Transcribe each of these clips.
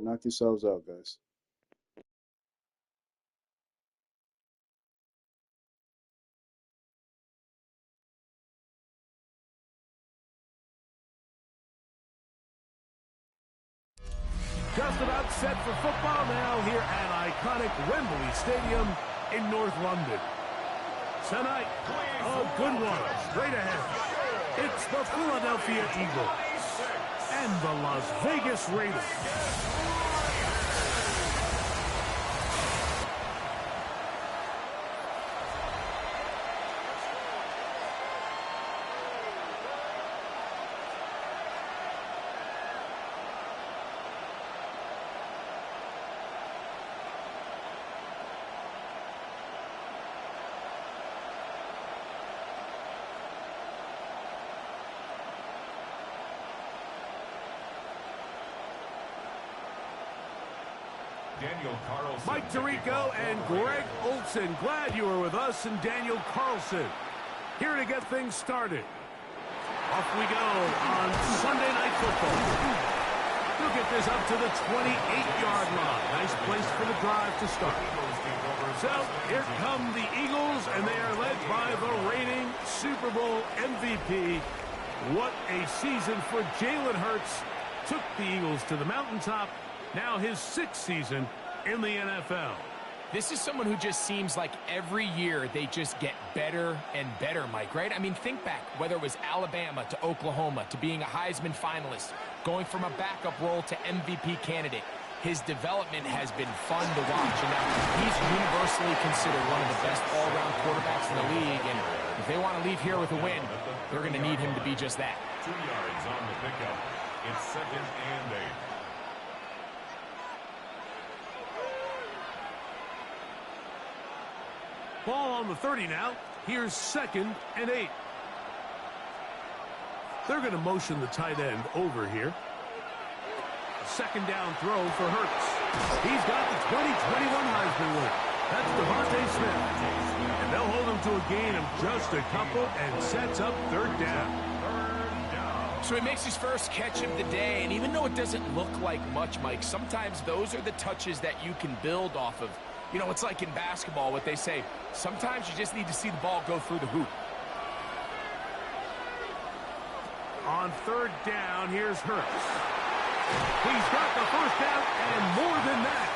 Knock yourselves out, guys. Just about set for football now here at iconic Wembley Stadium in North London. Tonight, a good one straight ahead. It's the Philadelphia Eagles and the Las Vegas Raiders. Mike Tirico and Greg Olson. Glad you were with us, and Daniel Carlson here to get things started. Off we go on Sunday Night Football. We'll get this up to the 28-yard line. Nice place for the drive to start. So here come the Eagles, and they are led by the reigning Super Bowl MVP. What a season for Jalen Hurts. Took the Eagles to the mountaintop. Now his 6th season in the NFL. This is someone who just seems like every year they just get better and better, Mike, right? I mean, think back, whether it was Alabama to Oklahoma to being a Heisman finalist, going from a backup role to MVP candidate. His development has been fun to watch, and now he's universally considered one of the best all-around quarterbacks in the league, and if they want to leave here with a win, they're going to need him to be just that. 2 yards on the pickup. It's 2nd and 8. Ball on the 30 now. Here's 2nd and 8. They're going to motion the tight end over here. 2nd down throw for Hurts. He's got the 2021 Heisman winner. That's Devontae Smith. And they'll hold him to a gain of just a couple and sets up 3rd down. So he makes his first catch of the day, and even though it doesn't look like much, Mike, sometimes those are the touches that you can build off of. You know, it's like in basketball, what they say, sometimes you just need to see the ball go through the hoop. On 3rd down, here's Hurts. He's got the 1st down and more than that.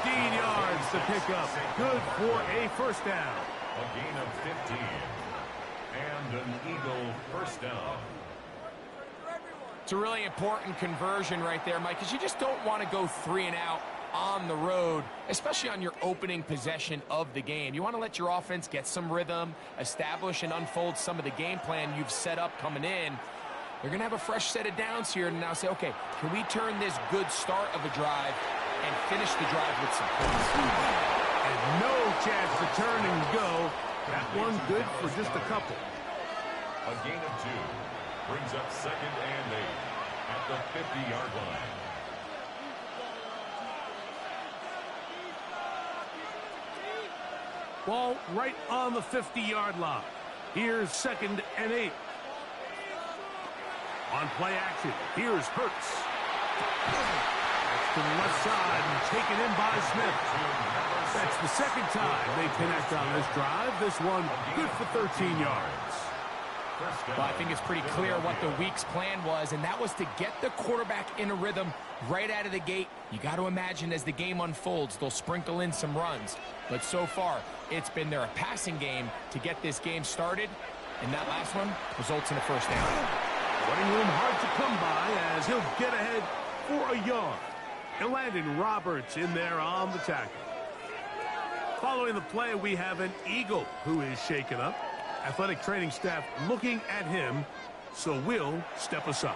15 yards to pick up. Good for a 1st down. A gain of 15. And an Eagle 1st down. It's a really important conversion right there, Mike, because you just don't want to go 3 and out on the road, especially on your opening possession of the game. You want to let your offense get some rhythm, establish and unfold some of the game plan you've set up coming in. They're going to have a fresh set of downs here and now say, okay, can we turn this good start of a drive and finish the drive with some points? And no chance to turn and go. That one good for just a couple. A gain of 2 brings up 2nd and 8 at the 50-yard line. Ball right on the 50-yard line. Here's 2nd and 8. On play action, here's Hurts. That's to the left side and taken in by Smith. That's the 2nd time they connect on this drive. This one good for 13 yards. Well, I think it's pretty clear what the week's plan was, and that was to get the quarterback in a rhythm right out of the gate. You got to imagine as the game unfolds, they'll sprinkle in some runs. But so far, it's been their passing game to get this game started, and that last one results in a 1st down. Running room hard to come by as he'll get ahead for a yard. And Landon Roberts in there on the tackle. Following the play, we have an Eagle who is shaken up. Athletic training staff looking at him, so we'll step aside.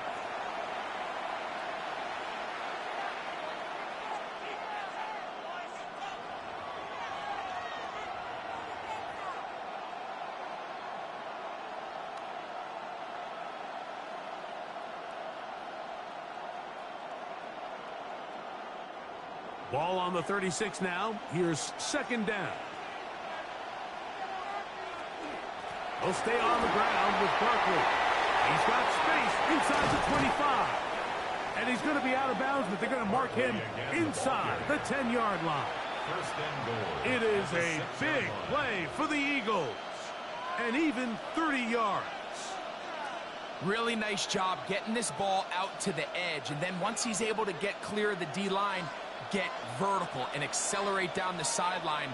Ball on the 36 now. Here's 2nd down. He'll stay on the ground with Barkley. He's got space inside the 25. And he's going to be out of bounds, but they're going to mark him inside the 10-yard line. First and goal. It is a big play for the Eagles. And even 30 yards. Really nice job getting this ball out to the edge. And then once he's able to get clear of the D-line, get vertical and accelerate down the sideline.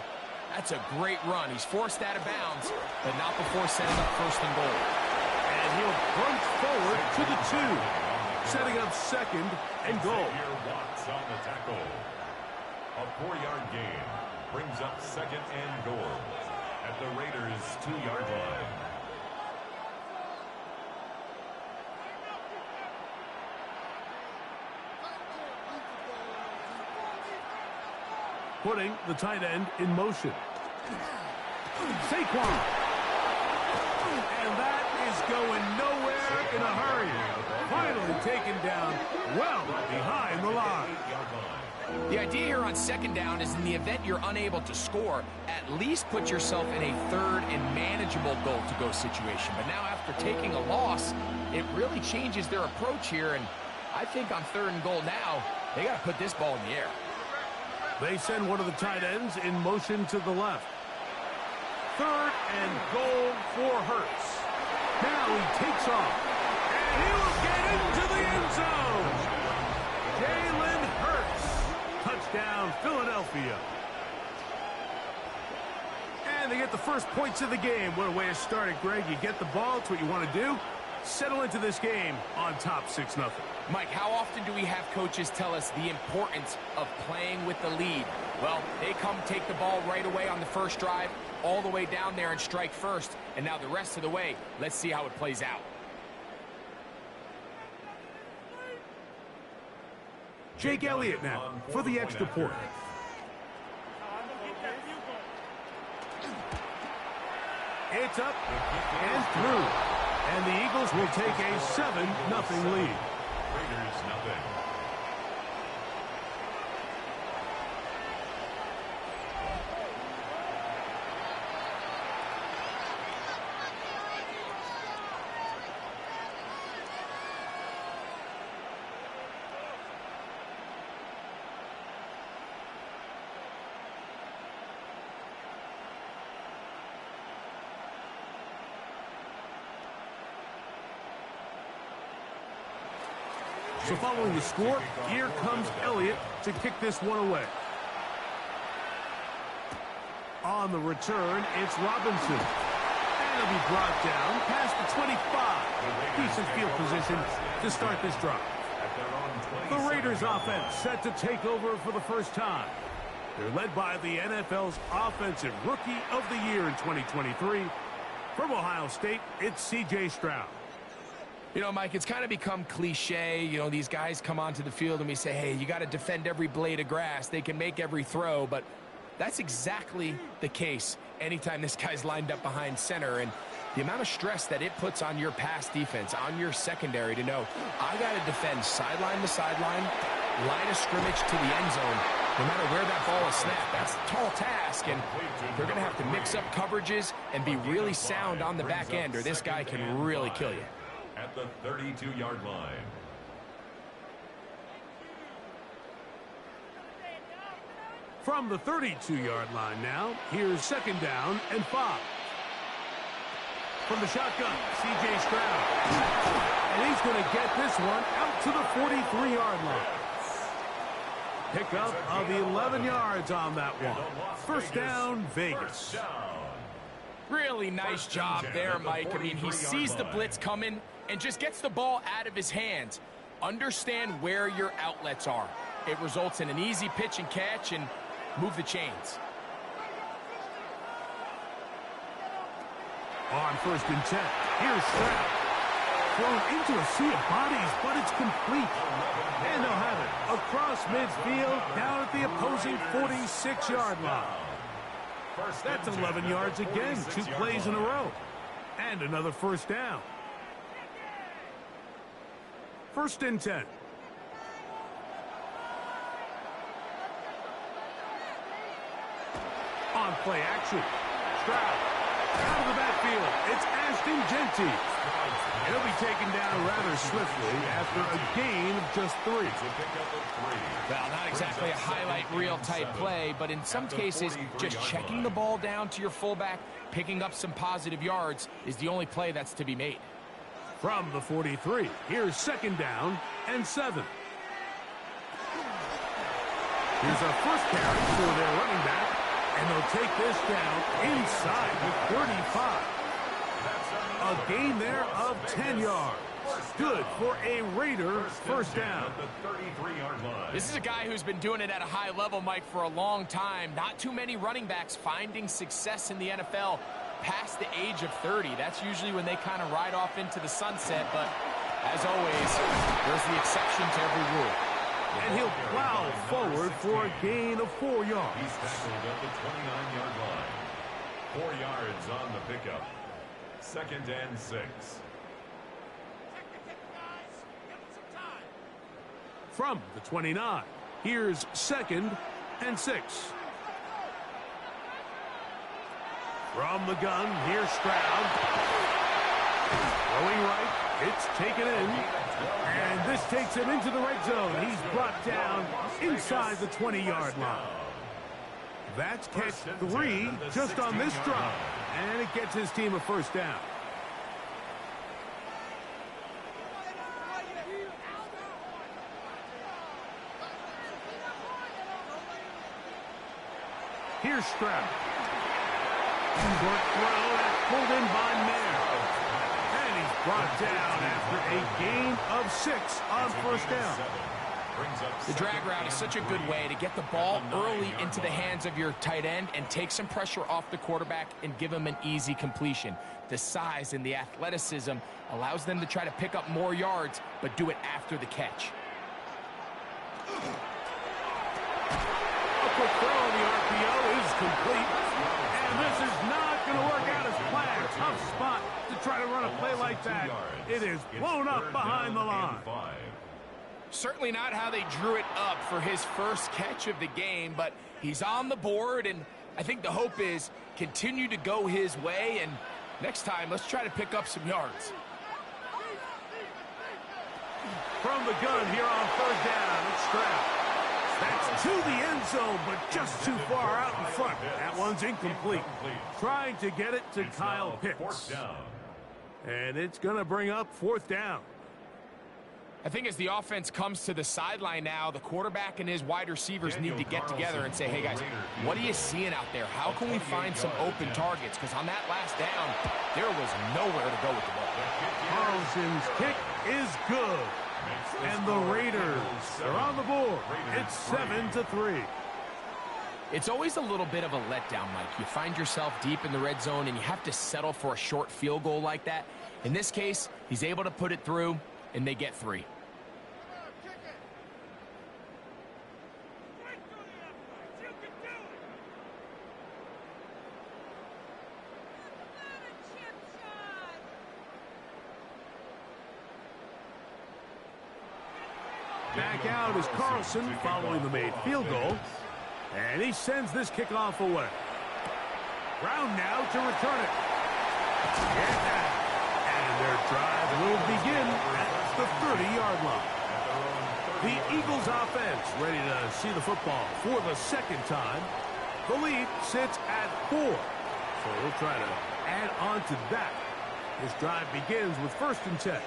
That's a great run. He's forced out of bounds, but not before setting up first and goal. And he'll punch forward to the 2, setting up second and goal. On the tackle. A 4-yard gain brings up second and goal at the Raiders' 2-yard line. Putting the tight end in motion. Saquon. And that is going nowhere in a hurry. Finally taken down well behind the line. The idea here on second down is in the event you're unable to score, at least put yourself in a third and manageable goal-to-go situation. But now after taking a loss, it really changes their approach here. And I think on third and goal now, they got to put this ball in the air. They send one of the tight ends in motion to the left. Third and goal for Hurts. Now he takes off. And he will get into the end zone. Jalen Hurts. Touchdown, Philadelphia. And they get the first points of the game. What a way to start it, Greg. You get the ball. It's what you want to do. Settle into this game on top 6-0. Mike, how often do we have coaches tell us the importance of playing with the lead? Well, they come take the ball right away on the first drive, all the way down there and strike first. And now the rest of the way, let's see how it plays out. Jake Elliott now for the extra point. It's up and through. And the Eagles will take a 7-0 lead. Raiders nothing. So following the score, here comes Elliott to kick this one away. On the return, it's Robinson. And he'll be brought down past the 25. Decent field position to start this drive. The Raiders offense set to take over for the first time. They're led by the NFL's Offensive Rookie of the Year in 2023. From Ohio State, it's C.J. Stroud. You know, Mike, it's kind of become cliche. You know, these guys come onto the field and we say, hey, you got to defend every blade of grass. They can make every throw, but that's exactly the case anytime this guy's lined up behind center. And the amount of stress that it puts on your pass defense, on your secondary to know, I got to defend sideline to sideline, line of scrimmage to the end zone, no matter where that ball is snapped. That's a tall task, and they're going to have to mix up coverages and be really sound on the back end, or this guy can really kill you. At the 32-yard line. From the 32-yard line now, here's second down and 5. From the shotgun, C.J. Stroud. And he's going to get this one out to the 43-yard line. Pickup of 11 yards on that one. First down, Vegas. Really nice job there, Mike. I mean, he sees the blitz coming and just gets the ball out of his hands. Understand where your outlets are. It results in an easy pitch and catch and move the chains. On first and 10, here's Stroud. Thrown into a sea of bodies, but it's complete. And they'll have it across midfield down at the opposing 46-yard line. That's 11 yards again, 2 plays in a row. And another first down. First and 10. On play action, Stroud Out of the backfield, it's Ashton Genty. He'll be taken down rather swiftly after a gain of just 3. Well, not exactly a highlight reel type play, but in some cases, just checking the ball down to your fullback, picking up some positive yards is the only play that's to be made. From the 43, here's 2nd down and 7. Here's a first carry for their running back, and they'll take this down inside the 35. A gain there of 10 yards. Good for a Raider first down. This is a guy who's been doing it at a high level, Mike, for a long time. Not too many running backs finding success in the NFL past the age of 30. That's usually when they kind of ride off into the sunset, but as always, there's the exception to every rule. And he'll plow forward for a gain of 4 yards. He's tackled at the 29-yard line. 4 yards on the pickup. 2nd and 6. From the 29, here's 2nd and 6. From the gun, here's Stroud. Throwing right, it's taken in. And this takes him into the red zone. He's brought down inside the 20-yard line. That's catch 3 just on this drive. And it gets his team a first down. Here's Stroud. Short throw that's pulled in by Mayer. And he's brought down after a gain of 6 on first down. The drag route is such a good way to get the ball early into the hands of your tight end and take some pressure off the quarterback and give him an easy completion. The size and the athleticism allows them to try to pick up more yards, but do it after the catch. A quick throw on the RPO is complete. And this is not going to work out as planned. Tough spot to try to run a play like that. It is blown up behind the line. Certainly not how they drew it up for his first catch of the game, but he's on the board, and I think the hope is continue to go his way, and next time, let's try to pick up some yards. From the gun here on 3rd down, it's Stroud. That's to the end zone, but just too far out in front. That one's incomplete. Trying to get it to Kyle Pitts. And it's going to bring up 4th down. I think as the offense comes to the sideline now, the quarterback and his wide receivers need to get together and say, hey, guys, what are you seeing out there? How can we find some open targets? Because on that last down, there was nowhere to go with the ball. Carlson's kick is good. And the Raiders are on the board. It's 7-3. It's always a little bit of a letdown, Mike. You find yourself deep in the red zone, and you have to settle for a short field goal like that. In this case, he's able to put it through, and they get 3. Back out is Carlson following the made field goal. And he sends this kickoff away. Brown now to return it. And their drive will begin at the 30-yard line. The Eagles offense ready to see the football for the 2nd time. The lead sits at 4. So we'll try to add on to that. This drive begins with 1st and 10.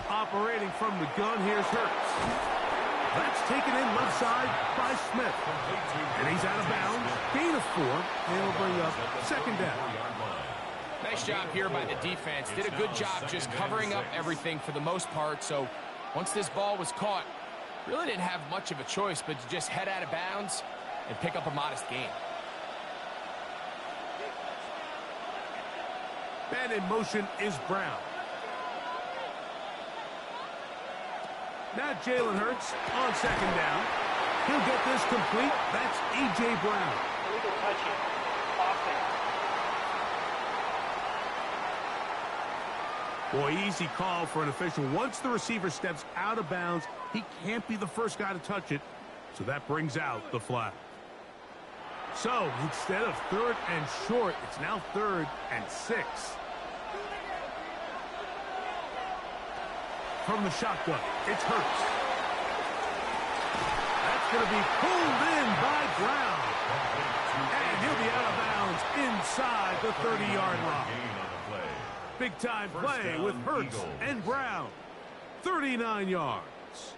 Operating from the gun, here's Hurts. That's taken in left side by Smith. And he's out of bounds. Gain of 4. And it'll bring up 2nd down. Nice job here by the defense. Did a good job just covering up everything for the most part. So once this ball was caught, really didn't have much of a choice but to just head out of bounds and pick up a modest gain. And in motion is Brown. Now Jalen Hurts on 2nd down. He'll get this complete. That's A.J. Brown. Illegal touching. Offense. Boy, easy call for an official. Once the receiver steps out of bounds, he can't be the first guy to touch it. So that brings out the flag. So instead of 3rd and short, it's now 3rd and 6. From the shotgun, it's Hurts. That's going to be pulled in by Brown. And he'll be out of bounds inside the 30-yard line. Big-time play with Hurts and Brown. 39 yards.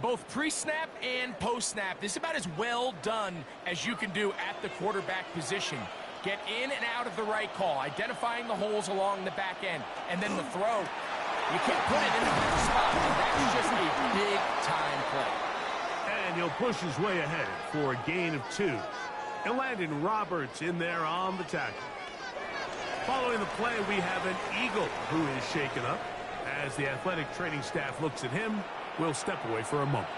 Both pre-snap and post-snap, this is about as well done as you can do at the quarterback position. Get in and out of the right call, identifying the holes along the back end, and then the throw. You can't put it in the better spot, and that's just a big-time play. And he'll push his way ahead for a gain of 2. And Landon Roberts in there on the tackle. Following the play, we have an Eagle who is shaken up. As the athletic training staff looks at him, we'll step away for a moment.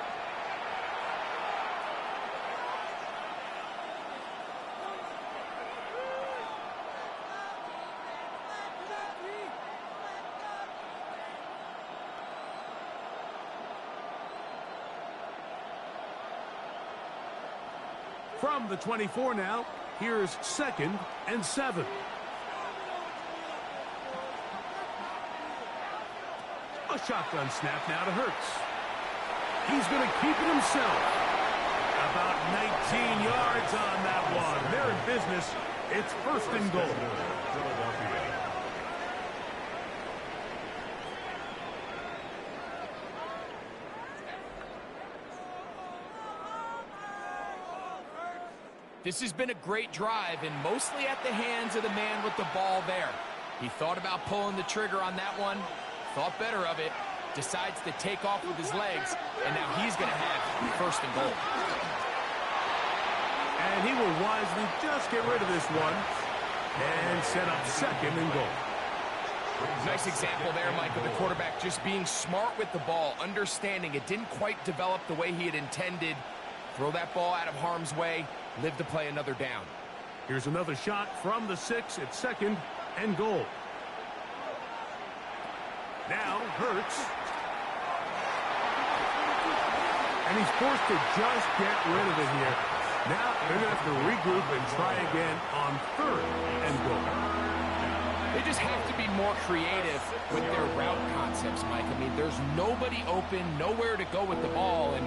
From the 24 now, here's 2nd and 7. A shotgun snap now to Hurts. He's going to keep it himself. About 19 yards on that one. They're in business. It's 1st and goal. This has been a great drive, and mostly at the hands of the man with the ball there. He thought about pulling the trigger on that one, thought better of it, decides to take off with his legs, and now he's going to have 1st and goal. And he will wisely just get rid of this one and set up 2nd and goal. Nice example there, Mike, of the quarterback just being smart with the ball, understanding it didn't quite develop the way he had intended. Throw that ball out of harm's way, live to play another down. Here's another shot from the 6 at 2nd and goal. Now Hurts. And he's forced to just get rid of it here. Now they're going to have to regroup and try again on 3rd and goal. They just have to be more creative with their route concepts, Mike. I mean, there's nobody open, nowhere to go with the ball, and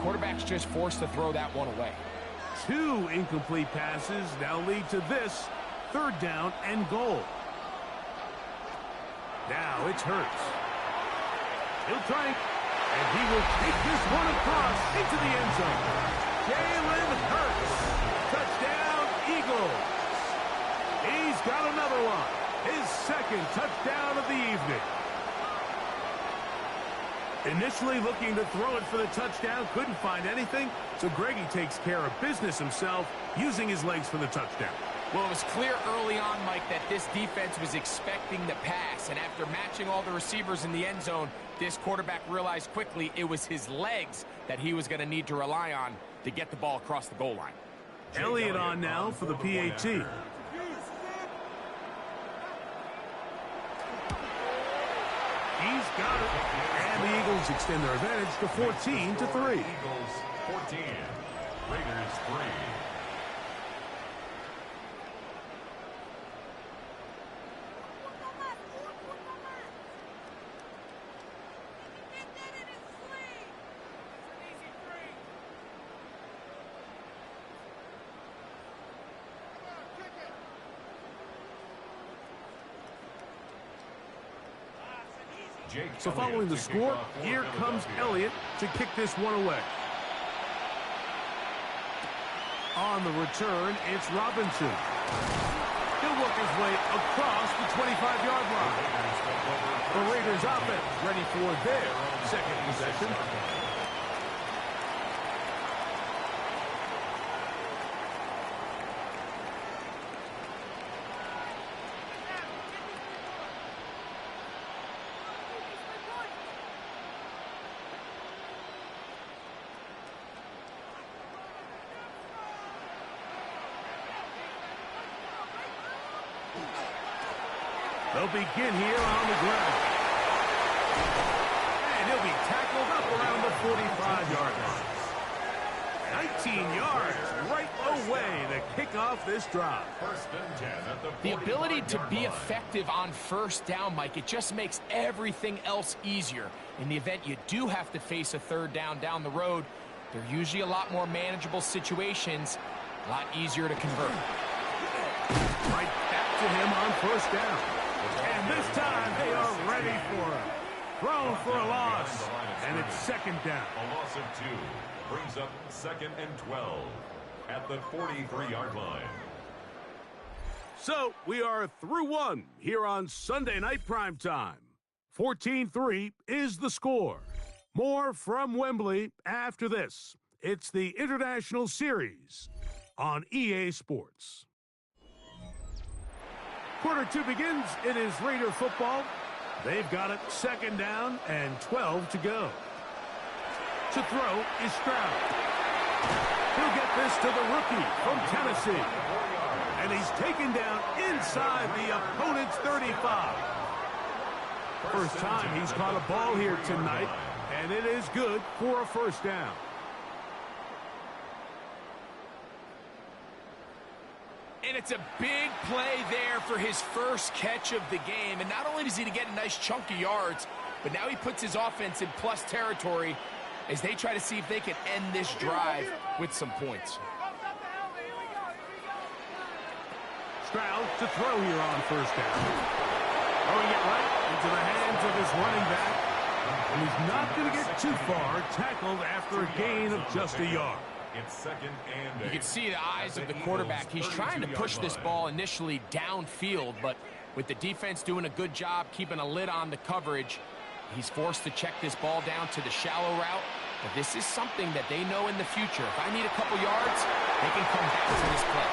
quarterback's just forced to throw that one away. 2 incomplete passes now lead to this 3rd down and goal. Now it's Hurts. He'll try, and he will take this one across into the end zone. Jalen Hurts. Touchdown, Eagles. He's got another one. His 2nd touchdown of the evening. Initially looking to throw it for the touchdown, couldn't find anything, so Greggy takes care of business himself, using his legs for the touchdown. Well, it was clear early on, Mike, that this defense was expecting the pass, and after matching all the receivers in the end zone, this quarterback realized quickly it was his legs that he was going to need to rely on to get the ball across the goal line. Elliott on now for the PAT. He's got it. And the Eagles extend their advantage to 14-3. Eagles 14, Raiders 3. So following the score, here comes Elliott to kick this one away. On the return, it's Robinson. He'll work his way across the 25-yard line. The Raiders offense ready for their 2nd possession. The They'll begin here on the ground. And he'll be tackled up around the 45-yard line. 19 yards right away to kick off this drive. First and 10 at The ability to be line. effective on first down, Mike, it just makes everything else easier. In the event you do have to face a third down the road, they're usually a lot more manageable situations, a lot easier to convert. Right back to him on first down. And this time they are ready for him. Thrown for a loss, and it's second down. A loss of 2 brings up second and 12 at the 43-yard line. So we are through one here on Sunday Night Primetime. 14-3 is the score. More from Wembley after this. It's the International Series on EA Sports. Quarter 2 begins. It is Raider football. They've got it second down and 12 to go. To throw is Stroud. He'll get this to the rookie from Tennessee. And he's taken down inside the opponent's 35. First time he's caught a ball here tonight, and it is good for a first down. And it's a big play there for his first catch of the game. And not only does he get a nice chunk of yards, but now he puts his offense in plus territory as they try to see if they can end this drive with some points. Stroud to throw here on first down. Throwing it right into the hands of his running back. And he's not going to get too far, tackled after a gain of just a yard. It's second and 8. You can see the eyes of the quarterback. He's trying to push this ball initially downfield, but with the defense doing a good job keeping a lid on the coverage, he's forced to check this ball down to the shallow route. But this is something that they know in the future. If I need a couple yards, they can come back to this play.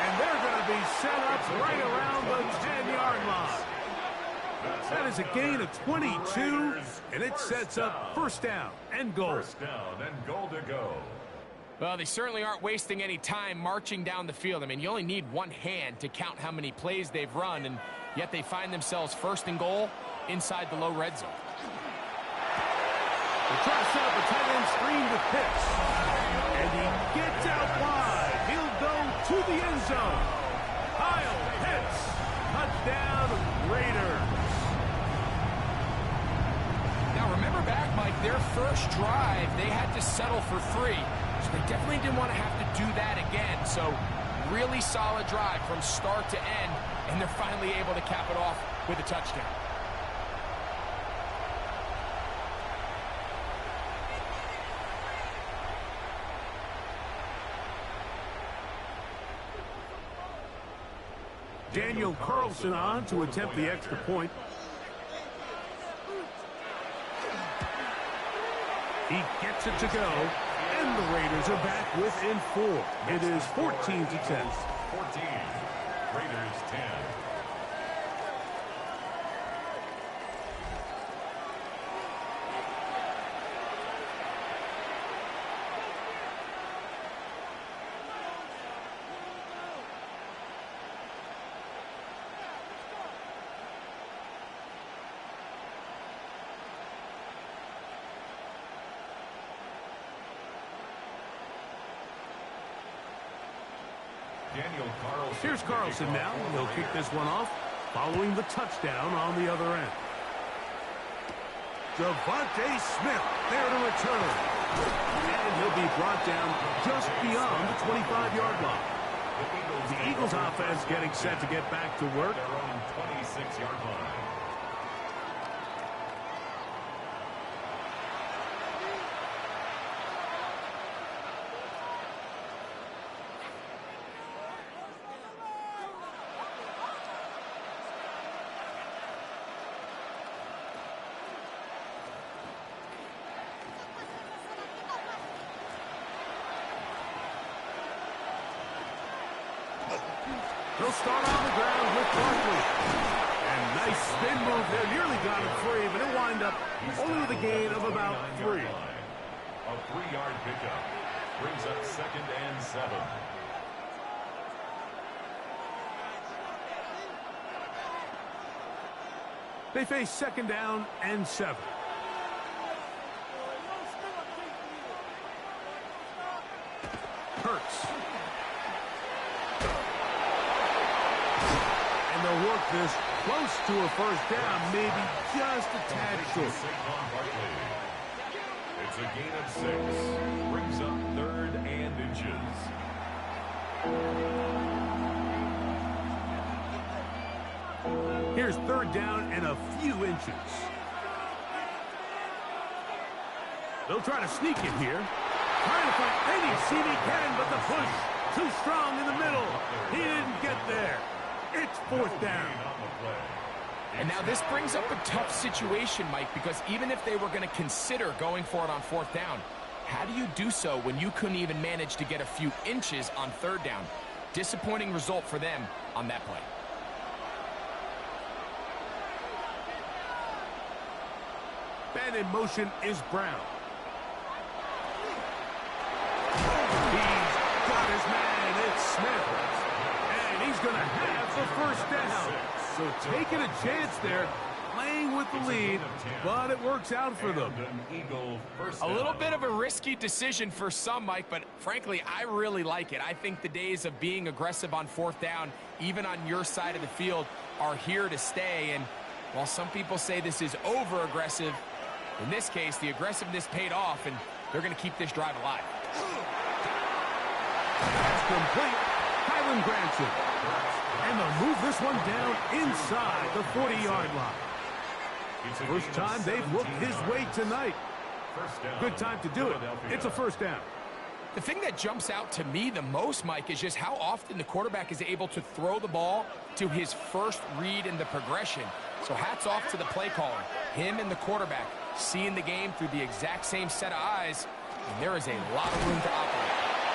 And they're going to be set up right around the 10-yard line. That is a gain of 22, and it sets up first down and goal. First down and goal to go. Well, they certainly aren't wasting any time marching down the field. I mean, you only need one hand to count how many plays they've run, and yet they find themselves first and goal inside the low red zone. They try to set up a tight end screen with Pitts. And he gets out wide. He'll go to the end zone. Kyle Pitts. Touchdown, Raiders. Now, remember back, Mike, their first drive, they had to settle for 3. So they definitely didn't want to have to do that again. So really solid drive from start to end, and they're finally able to cap it off with a touchdown. Daniel Carlson on to attempt the extra point. He gets it to go, and the Raiders are back within 4. It is 14-10. 14. Raiders 10. Here's Carlson now. He'll kick this one off following the touchdown on the other end. Devontae Smith there to return. And he'll be brought down just beyond the 25-yard line. The Eagles offense getting set to get back to work. Their own 26-yard line. They'll start on the ground with Barkley. And nice spin move there. Nearly got him free, but he'll wind up only with a gain of about 3. A 3-yard pickup brings up second and 7. They face second down and 7. Hurts. And they'll work this close to a first down, maybe just a tad short. It's a gain of 6. Brings up 3rd and inches. Here's 3rd down and a few inches. They'll try to sneak it here. Trying to find any seam he can, but the push too strong in the middle. He didn't get there. It's 4th down. And now this brings up a tough situation, Mike, because even if they were going to consider going for it on 4th down, how do you do so when you couldn't even manage to get a few inches on 3rd down? Disappointing result for them on that play. Man in motion is Brown. He's got his man. It's Smith. And he's going to have the first down. So taking a chance there, playing with the lead, but it works out for them. A little bit of a risky decision for some, Mike, but frankly, I really like it. I think the days of being aggressive on 4th down, even on your side of the field, are here to stay. And while some people say this is over-aggressive, in this case, the aggressiveness paid off, and they're going to keep this drive alive. That's complete. Kylan Granson. And they'll move this one down inside the 40-yard line. First time they've looked his way tonight. Good time to do it. It's a first down. The thing that jumps out to me the most, Mike, is just how often the quarterback is able to throw the ball to his first read in the progression. So hats off to the play caller. Him and the quarterback seeing the game through the exact same set of eyes, and there is a lot of room to operate.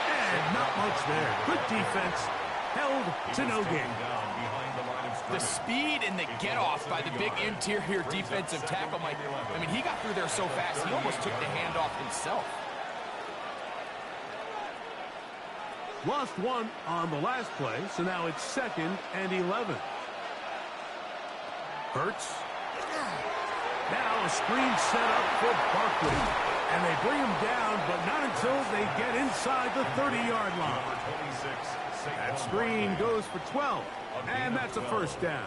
And not much there. Good defense. Held to no gain. The speed and the get-off by the big interior defensive tackle, Mike. I mean, he got through there so fast, he almost took the handoff himself. Lost one on the last play, so now it's 2nd and 11. Hurts. Now a screen set up for Barkley. And they bring him down, but not until they get inside the 30-yard line. That screen goes for 12, and that's a first down.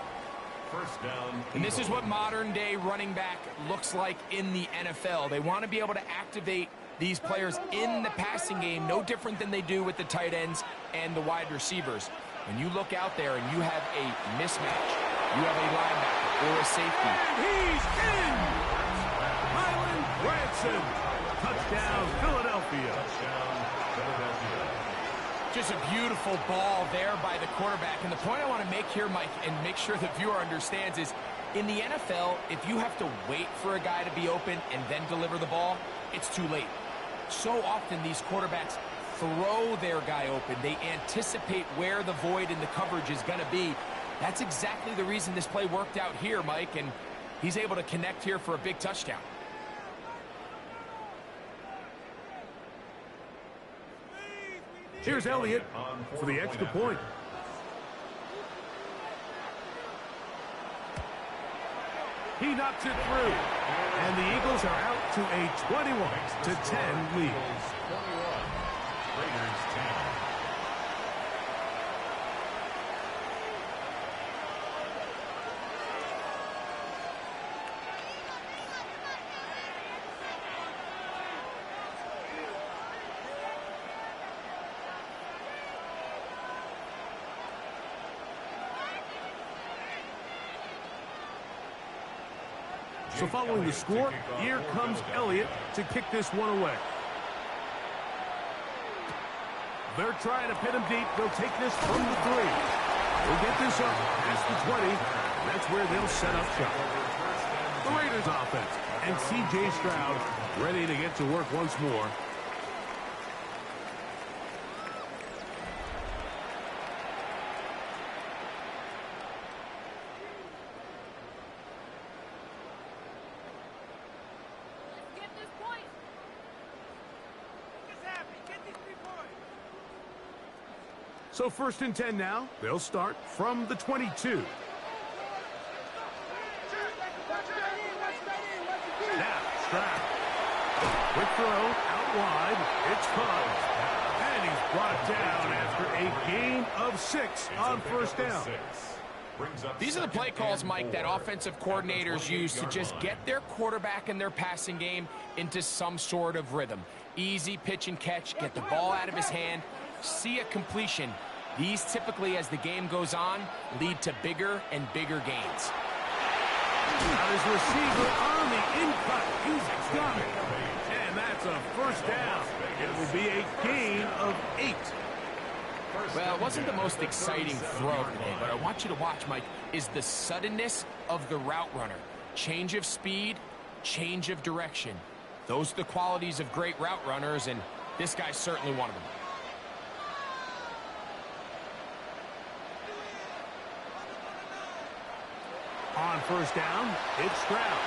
And this is what modern-day running back looks like in the NFL. They want to be able to activate these players in the passing game, no different than they do with the tight ends and the wide receivers. When you look out there and you have a mismatch, you have a linebacker or a safety. And he's in! Kylan Granson. Touchdown, Philadelphia. Just a beautiful ball there by the quarterback. And the point I want to make here, Mike, and make sure the viewer understands is, in the NFL, if you have to wait for a guy to be open and then deliver the ball, it's too late. So often these quarterbacks throw their guy open. They anticipate where the void in the coverage is going to be. That's exactly the reason this play worked out here, Mike, and he's able to connect here for a big touchdown. Here's Elliott for the extra point. He knocks it through. And the Eagles are out to a 21-10 lead. Raiders 10. So following the score, here comes Elliott to kick this one away. They're trying to pin him deep. They'll take this from the 3. They'll get this up past the 20. That's where they'll set up shop. The Raiders offense and C.J. Stroud ready to get to work once more. So 1st and 10 now. They'll start from the 22. Stroud. Quick throw, out wide. It's caught. And he's brought down after a gain of 6 on first down. These are the play calls, Mike, that offensive coordinators use to just get their quarterback and their passing game into some sort of rhythm. Easy pitch and catch, get the ball out of his hand, see a completion. These typically, as the game goes on, lead to bigger and bigger gains. Now his receiver on the in-cut. He's got it. And that's a first down. It will be a gain of 8. Well, it wasn't the most exciting throw today, but I want you to watch, Mike, is the suddenness of the route runner. Change of speed, change of direction. Those are the qualities of great route runners, and this guy's certainly one of them. On first down, it's Stroud.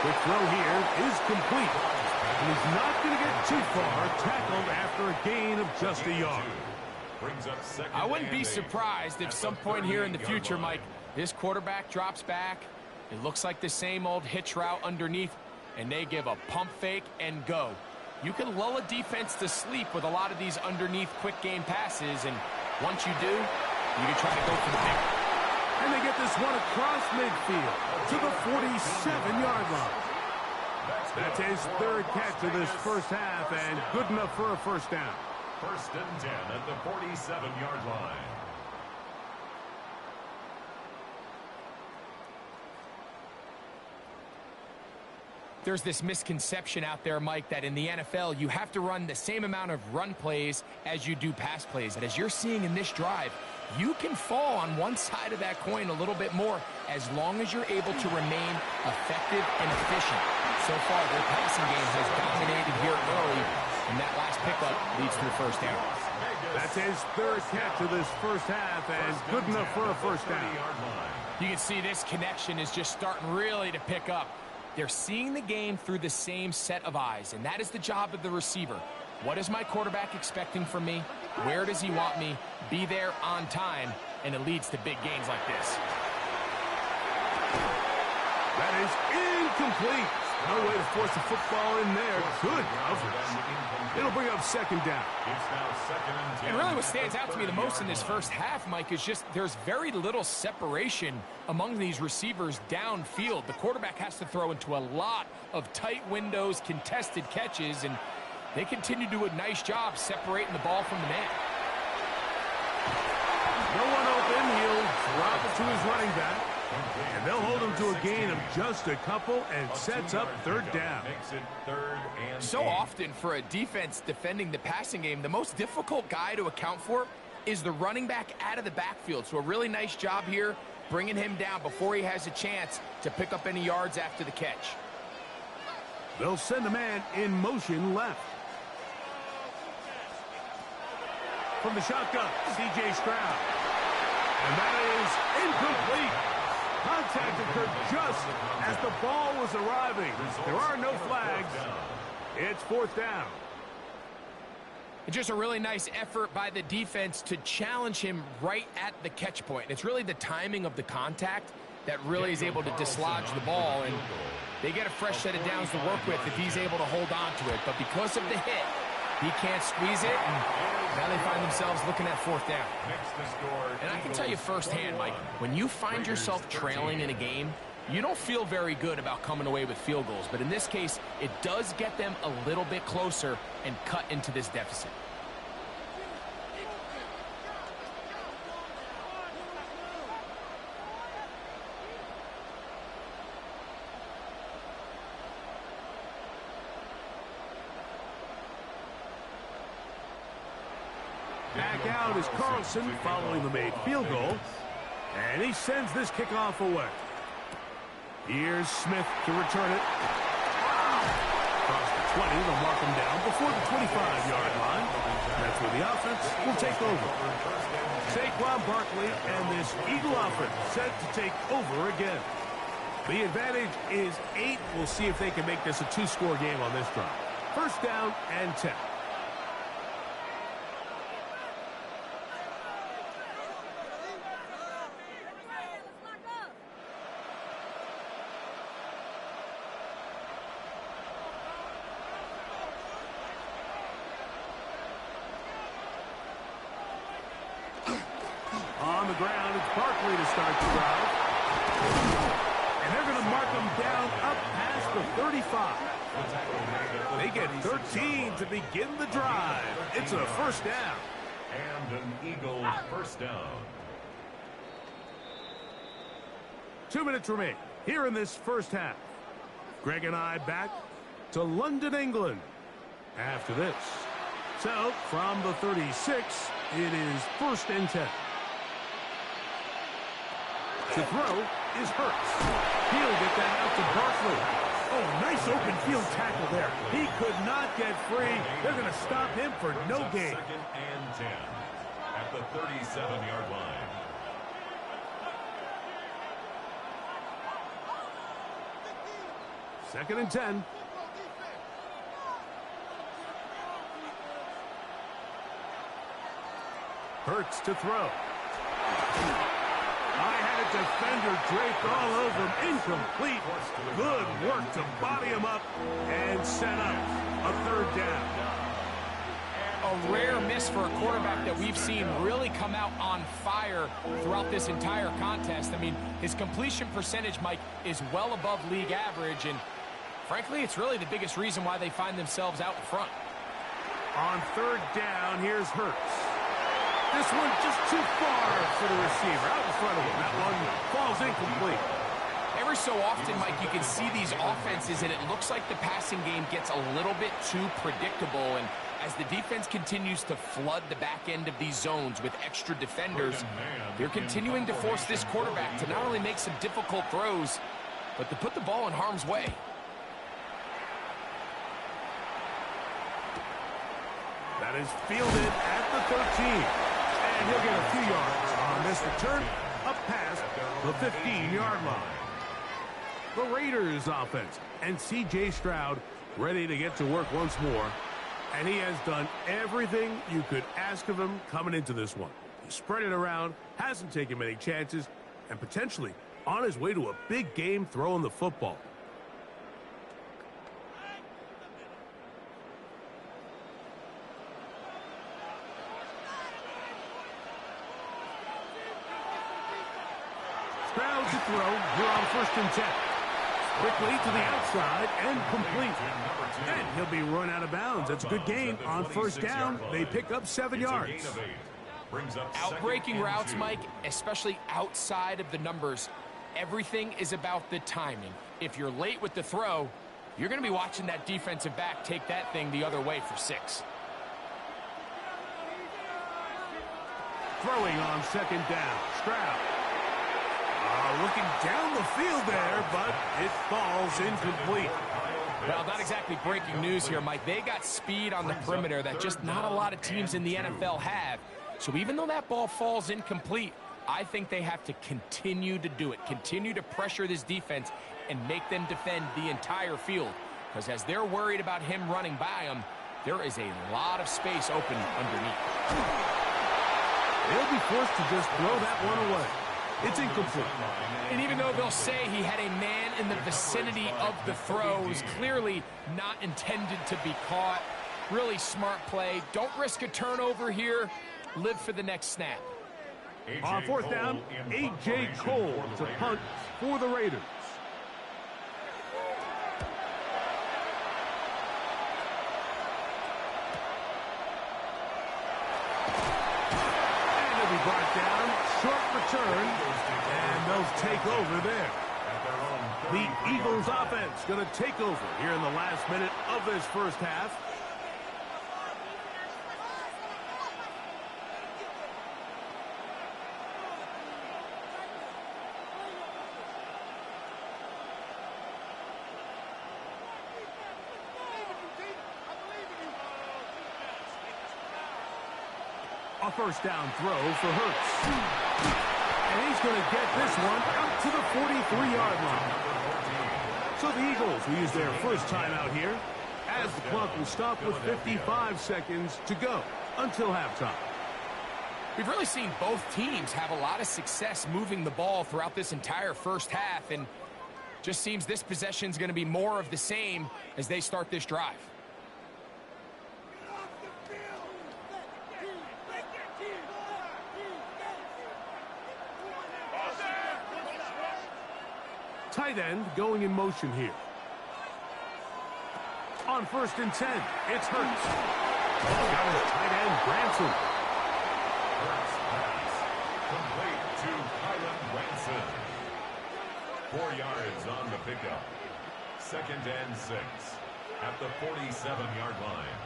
Quick throw here is complete. And he's not going to get too far, tackled after a gain of just a yard. I wouldn't be surprised if some point here in the future, Mike, this quarterback drops back. It looks like the same old hitch route underneath, and they give a pump fake and go. You can lull a defense to sleep with a lot of these underneath quick game passes, and once you do, you can try to go for the pick. And they get this one across midfield to the 47-yard line. That's his third catch of this first half, and good enough for a first down. First and 10 at the 47-yard line. There's this misconception out there, Mike, that in the NFL, you have to run the same amount of run plays as you do pass plays. And as you're seeing in this drive, you can fall on one side of that coin a little bit more as long as you're able to remain effective and efficient. So far, their passing game has dominated here early, and that last pickup leads to the first down. That's his third catch of this first half, and good enough for a first down. You can see this connection is just starting really to pick up. They're seeing the game through the same set of eyes, and that is the job of the receiver. What is my quarterback expecting from me? Where does he want me? Be there on time, and it leads to big gains like this. That is incomplete. No way to force the football in there. Good coverage. It'll bring up second down. It's now second and 10. And really what stands out to me the most in this first half, Mike, is just there's very little separation among these receivers downfield. The quarterback has to throw into a lot of tight windows, contested catches, and they continue to do a nice job separating the ball from the man. No one open. He'll drop it to his running back. And they'll hold him to a gain of just a couple and sets up third down. Makes it third and So 8. often for a defense defending the passing game, the most difficult guy to account for is the running back out of the backfield. So a really nice job here bringing him down before he has a chance to pick up any yards after the catch. They'll send a man in motion left. From the shotgun, C.J. Stroud. And that is incomplete. Contact occurred just as the ball was arriving. There are no flags. It's fourth down. And just a really nice effort by the defense to challenge him right at the catch point. It's really the timing of the contact that really is able to dislodge the ball, and they get a fresh set of downs to work with if he's able to hold on to it. But because of the hit, he can't squeeze it, and now they find themselves looking at fourth down. And I can tell you firsthand, Mike, when you find yourself trailing in a game, you don't feel very good about coming away with field goals. But in this case, it does get them a little bit closer and cut into this deficit. Back out is Carlson following the made field goal. And he sends this kickoff away. Here's Smith to return it. Across the 20, they'll mark him down before the 25-yard line. That's where the offense will take over. Saquon Barkley and this Eagle offense set to take over again. The advantage is 8. We'll see if they can make this a 2-score game on this drive. First down and 10. on the ground. It's Barkley to start the drive. And they're going to mark him down up past the 35. They get 13 to begin the drive. It's a first down. And an Eagle first down. 2 minutes remain here in this first half. Greg and I back to London, England after this. So, from the 36, it is 1st and 10. To throw is Hurts. He'll get that out to Barkley. Oh, nice open field tackle there. He could not get free. They're going to stop him for no gain. 2nd and 10 at the 37-yard line. Second and 10. Hurts to throw. I had a defender draped all over him. Incomplete. Good work to body him up and set up a 3rd down. A rare miss for a quarterback that we've seen really come out on fire throughout this entire contest. I mean, his completion percentage, Mike, is well above league average, and frankly, it's really the biggest reason why they find themselves out in front. On 3rd down, here's Hurts. This one just too far for the receiver. Out in front of him. That one falls incomplete. Every so often, Mike, you can see these offenses, and it looks like the passing game gets a little bit too predictable. And as the defense continues to flood the back end of these zones with extra defenders, they're continuing to force this quarterback to not only make some difficult throws, but to put the ball in harm's way. That is fielded at the 13. And he'll get a few yards on this return up past the 15-yard line. The Raiders offense and C.J. Stroud ready to get to work once more. And he has done everything you could ask of him coming into this one. He spread it around, hasn't taken many chances, and potentially on his way to a big game throwing the football. Stroud to throw. Here on 1st and 10. Quickly to the outside and complete. And he'll be run out of bounds. That's a good gain on 1st down. They pick up 7 yards. Outbreaking routes, Mike, especially outside of the numbers, everything is about the timing. If you're late with the throw, you're going to be watching that defensive back take that thing the other way for 6. Throwing on 2nd down. Stroud. Looking down the field there, but it falls incomplete. Well, not exactly breaking news here, Mike. They got speed on the perimeter that just not a lot of teams in the NFL have. So even though that ball falls incomplete, I think they have to continue to do it, continue to pressure this defense and make them defend the entire field. Because as they're worried about him running by them, there is a lot of space open underneath. They'll be forced to just throw that one away. It's incomplete. And even though they'll say he had a man in the vicinity of the throw, it was clearly not intended to be caught. Really smart play. Don't risk a turnover here. Live for the next snap. On 4th down, A.J. Cole to punt for the Raiders. And he'll be brought down. Short return, and they'll take over there. The Eagles offense going to take over here in the last minute of this first half. A 1st down throw for Hurts. And he's going to get this one out to the 43-yard line. So the Eagles will use their first timeout here as the clock will stop with 55 seconds to go until halftime. We've really seen both teams have a lot of success moving the ball throughout this entire first half, and just seems this possession is going to be more of the same as they start this drive. tight end going in motion here. On 1st and 10, it's Hurts. Got his tight end, Branson. Hurts pass. Complete to Kylan Branson. 4 yards on the pickup. 2nd and 6 at the 47-yard line.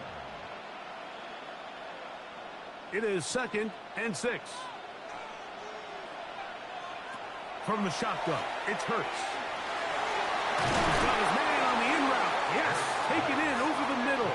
It is 2nd and 6. From the shotgun, it's Hurts. He's got his man on the in route. Yes, take it in over the middle.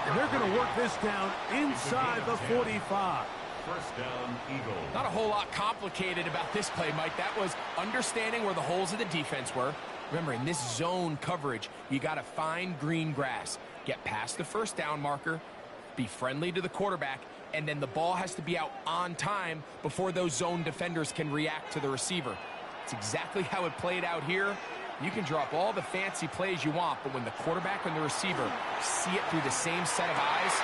And they're going to work this down inside the 45. 1st down, Eagles. Not a whole lot complicated about this play, Mike. That was understanding where the holes of the defense were. Remember, in this zone coverage, you got to find green grass. Get past the 1st down marker, be friendly to the quarterback, and then the ball has to be out on time before those zone defenders can react to the receiver. It's exactly how it played out here. You can drop all the fancy plays you want, but when the quarterback and the receiver see it through the same set of eyes,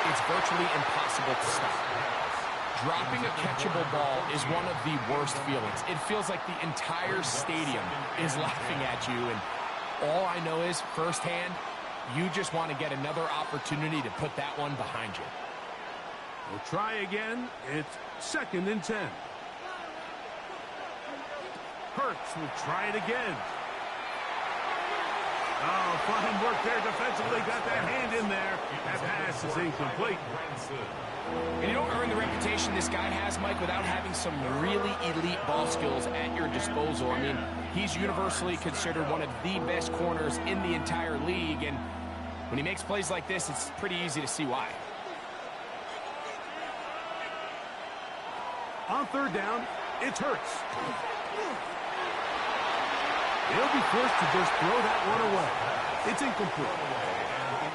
it's virtually impossible to stop. Dropping a catchable ball is one of the worst feelings. It feels like the entire stadium is laughing at you, and all I know is, firsthand, you just want to get another opportunity to put that one behind you. We'll try again. It's 2nd and 10. Hurts will try it again. Oh, fine work there defensively. Got that hand in there. That pass is incomplete. And you don't earn the reputation this guy has, Mike, without having some really elite ball skills at your disposal. I mean, he's universally considered one of the best corners in the entire league, and when he makes plays like this, it's pretty easy to see why. On 3rd down, it's Hurts. He'll be forced to just throw that one away. It's incomplete.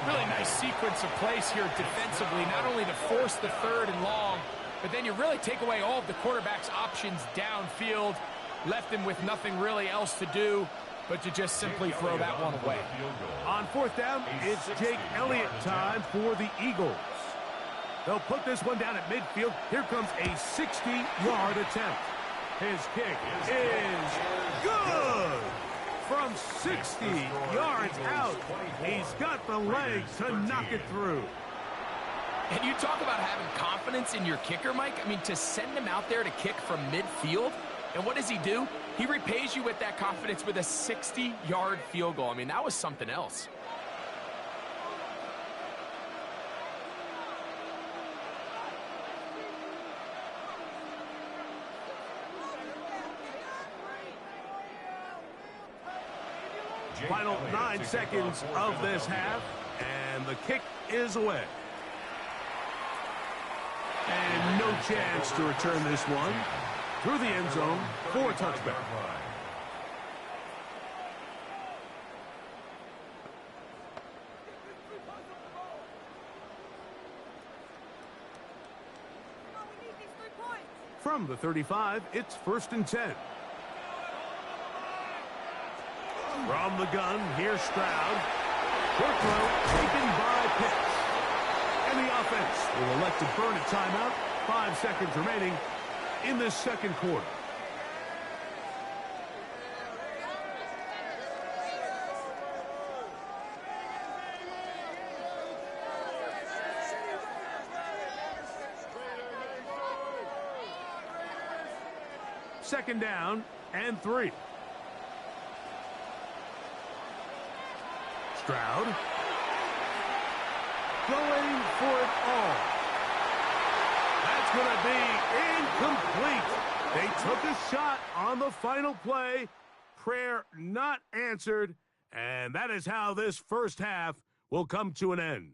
Really nice sequence of plays here defensively, not only to force the 3rd and long, but then you really take away all of the quarterback's options downfield, left him with nothing really else to do but to just simply throw that one away. On 4th down, it's Jake Elliott time for the Eagles. They'll put this one down at midfield. Here comes a 60-yard attempt. His kick is good. From 60 yards out, he's got the legs to knock it through. And you talk about having confidence in your kicker, Mike. I mean, to send him out there to kick from midfield, and what does he do? He repays you with that confidence with a 60-yard field goal. I mean, that was something else. Final 9 seconds of this half, and the kick is away. And no chance to return this one through the end zone for a touchback. From the 35, it's 1st and 10. From the gun, here's Stroud. Short throw taken by Pitts. And the offense will elect to burn a timeout. 5 seconds remaining in this 2nd quarter. Second down and 3. Stroud going for it all. That's going to be incomplete. They took a shot on the final play. Prayer not answered. And that is how this first half will come to an end.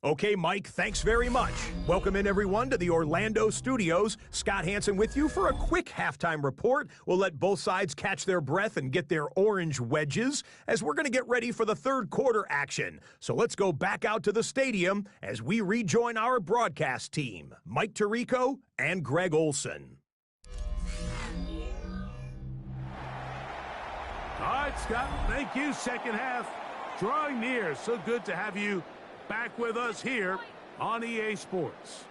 Okay, Mike, thanks very much. Welcome in, everyone, to the Orlando studios. Scott Hansen with you for a quick halftime report. We'll let both sides catch their breath and get their orange wedges as we're going to get ready for the 3rd quarter action. So let's go back out to the stadium as we rejoin our broadcast team, Mike Tirico and Greg Olson. All right, Scott, thank you. Second half drawing near. So good to have you back with us here on EA Sports.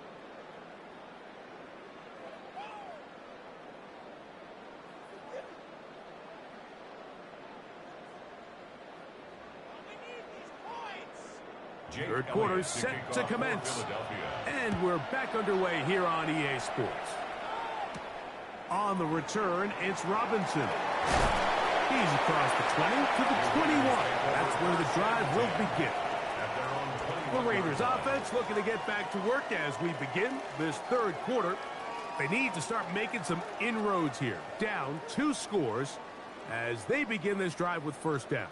Third quarter set to commence. And we're back underway here on EA Sports. On the return, it's Robinson. He's across the 20 to the 21. That's where the drive will begin. The Raiders offense looking to get back to work as we begin this third quarter. They need to start making some inroads here. Down 2 scores as they begin this drive with first down.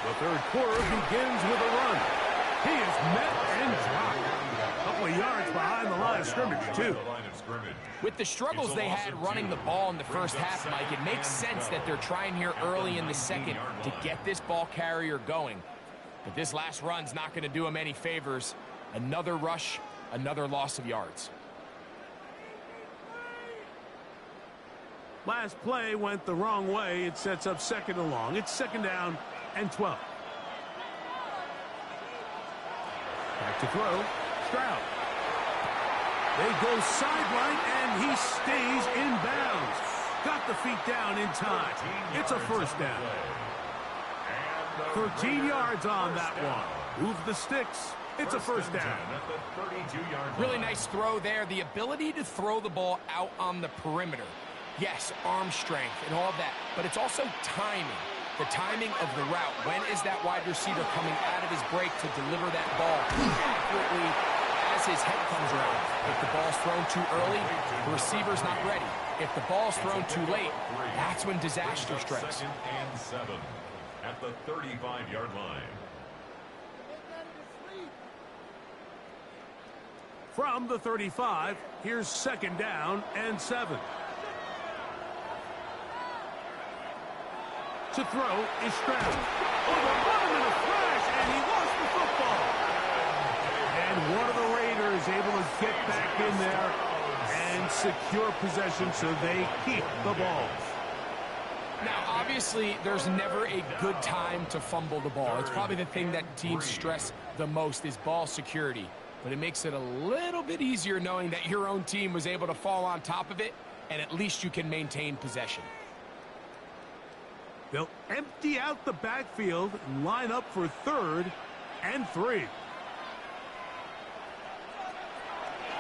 The third quarter begins with a run. He is met and dropped. A couple of yards behind the line of scrimmage, too. With the struggles they had running the ball in the first half, Mike, it makes sense that they're trying here early in the second to get this ball carrier going. But this last run's not going to do him any favors. Another rush, another loss of yards. Last play went the wrong way. It sets up second and long. It's second down and 12. Back to throw. Stroud. They go sideline, and he stays in bounds. Got the feet down in time. It's a first down. 13 yards on that one. Move the sticks. It's a first down. Really nice throw there. The ability to throw the ball out on the perimeter. Yes, arm strength and all that, but it's also timing. The timing of the route. When is that wide receiver coming out of his break to deliver that ball accurately as his head comes around? If the ball's thrown too early, the receiver's not ready. If the ball's thrown too late, that's when disaster strikes. Second and 7 at the 35-yard line. From the 35, here's second down and 7. To throw is Stroud. Overrun in a flash, and he lost the football. And one of the Raiders able to get back in there and secure possession so they keep the ball. Now, obviously, there's never a good time to fumble the ball. It's probably the thing that teams stress the most is ball security. But it makes it a little bit easier knowing that your own team was able to fall on top of it, and at least you can maintain possession. They'll empty out the backfield and line up for third and 3.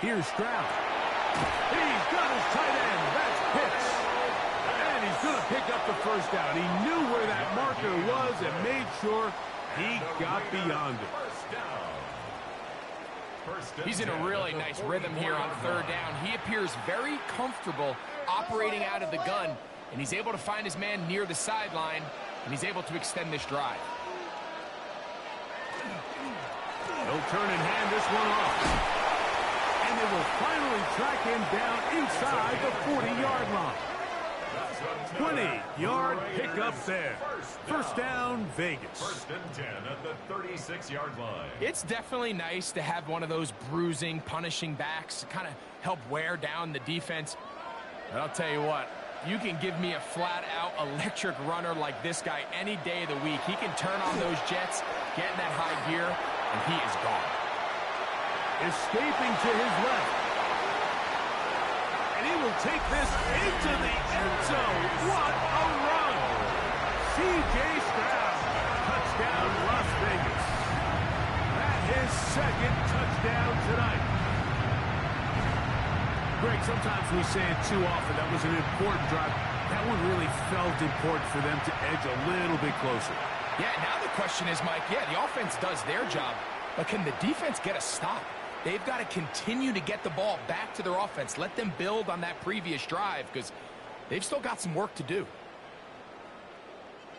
Here's Stroud. He's got his tight end. That's Pitts. And he's going to pick up the first down. He knew where that marker was and made sure he got beyond it. He's in a really nice rhythm here on third down. He appears very comfortable operating out of the gun. And he's able to find his man near the sideline, and he's able to extend this drive. They'll turn and hand this one off. And they will finally track him down inside the 40-yard line. 20-yard pickup there. First down, Vegas. First and 10 at the 36-yard line. It's definitely nice to have one of those bruising, punishing backs to kind of help wear down the defense. But I'll tell you what. You can give me a flat-out electric runner like this guy any day of the week. He can turn on those jets, get in that high gear, and he is gone. Escaping to his left. And he will take this into the end zone. What a run! C.J. Stroud. Touchdown, Las Vegas. That is second touchdown tonight. Greg, sometimes we say it too often. That was an important drive. That one really felt important for them to edge a little bit closer. Yeah, now the question is, Mike, yeah, the offense does their job, but can the defense get a stop? They've got to continue to get the ball back to their offense. Let them build on that previous drive because they've still got some work to do.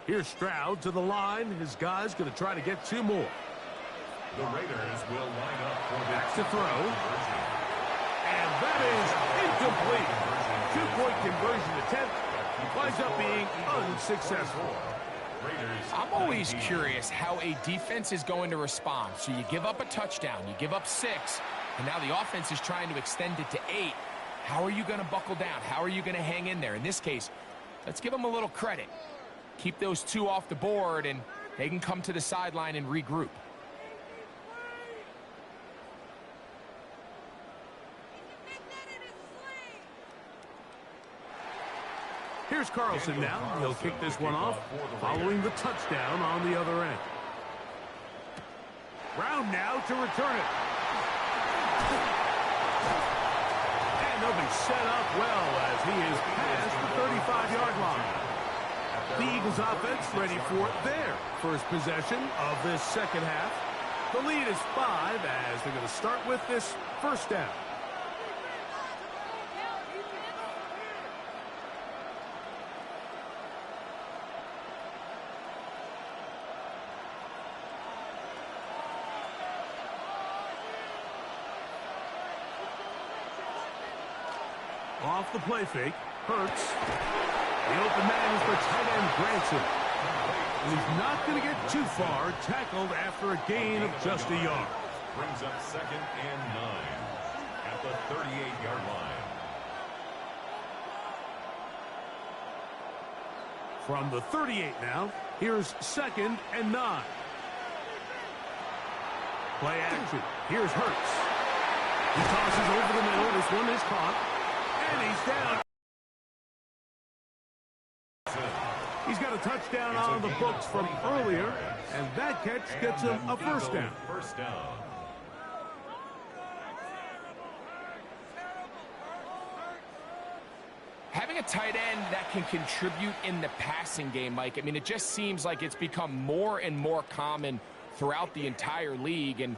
Here's Stroud to the line. His guy's going to try to get 2 more. The Raiders will line up for the back to throw. And that is incomplete. 2-point conversion attempt winds up being unsuccessful. I'm always curious how a defense is going to respond. So you give up a touchdown, you give up 6, and now the offense is trying to extend it to 8. How are you going to buckle down? How are you going to hang in there? In this case, let's give them a little credit. keep those two off the board, and they can come to the sideline and regroup. Here's Carlson now. He'll kick this one off following the touchdown on the other end. Brown now to return it. And they'll be set up well as he is past the 35-yard line. The Eagles offense ready for their first possession of this second half. The lead is 5 as they're going to start with this first down. Off the play fake, Hurts. The open man is the tight end, Granson. He's not going to get too far, tackled after a gain of just a yard. Brings up 2nd and 9 at the 38-yard line. From the 38 now, here's 2nd and 9. Play action. Here's Hurts. He tosses over the middle. This one is caught. And he's down. He's got a touchdown on the books from earlier, and that catch gets him a first down. Having a tight end that can contribute in the passing game, Mike, I mean, it just seems like it's become more and more common throughout the entire league. And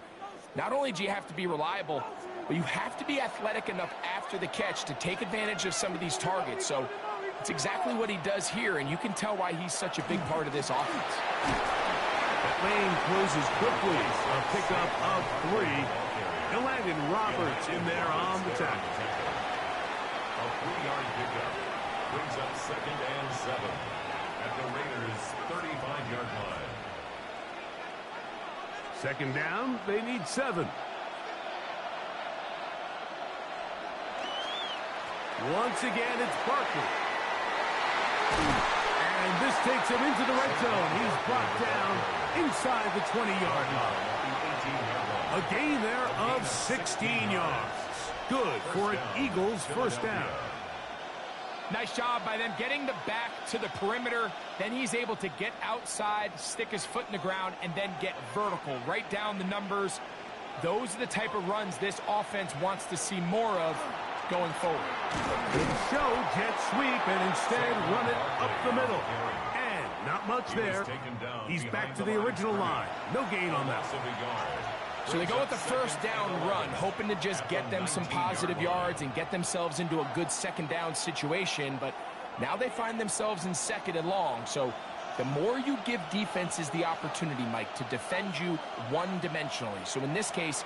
not only do you have to be reliable, but you have to be athletic enough after the catch to take advantage of some of these targets. So it's exactly what he does here, and you can tell why he's such a big part of this offense. That lane closes quickly. A pickup of 3. And Landon Roberts in there on the tackle. A 3-yard pickup brings up 2nd and 7 at the Raiders' 35-yard line. 2nd down, they need 7. Once again, it's Barkley. And this takes him into the red zone. He's brought down inside the 20-yard line. A gain there of 16 yards. Good for an Eagles first down. Nice job by them getting the back to the perimeter. Then he's able to get outside, stick his foot in the ground, and then get vertical. Right down the numbers. Those are the type of runs this offense wants to see more of going forward. They show jet sweep and instead run it up the middle. And not much there. He's back to the original line. No gain on that. So they go with the first down run, hoping to just get them some positive yards and get themselves into a good second down situation. But now they find themselves in 2nd and long. So the more you give defenses the opportunity, Mike, to defend you one-dimensionally. So in this case,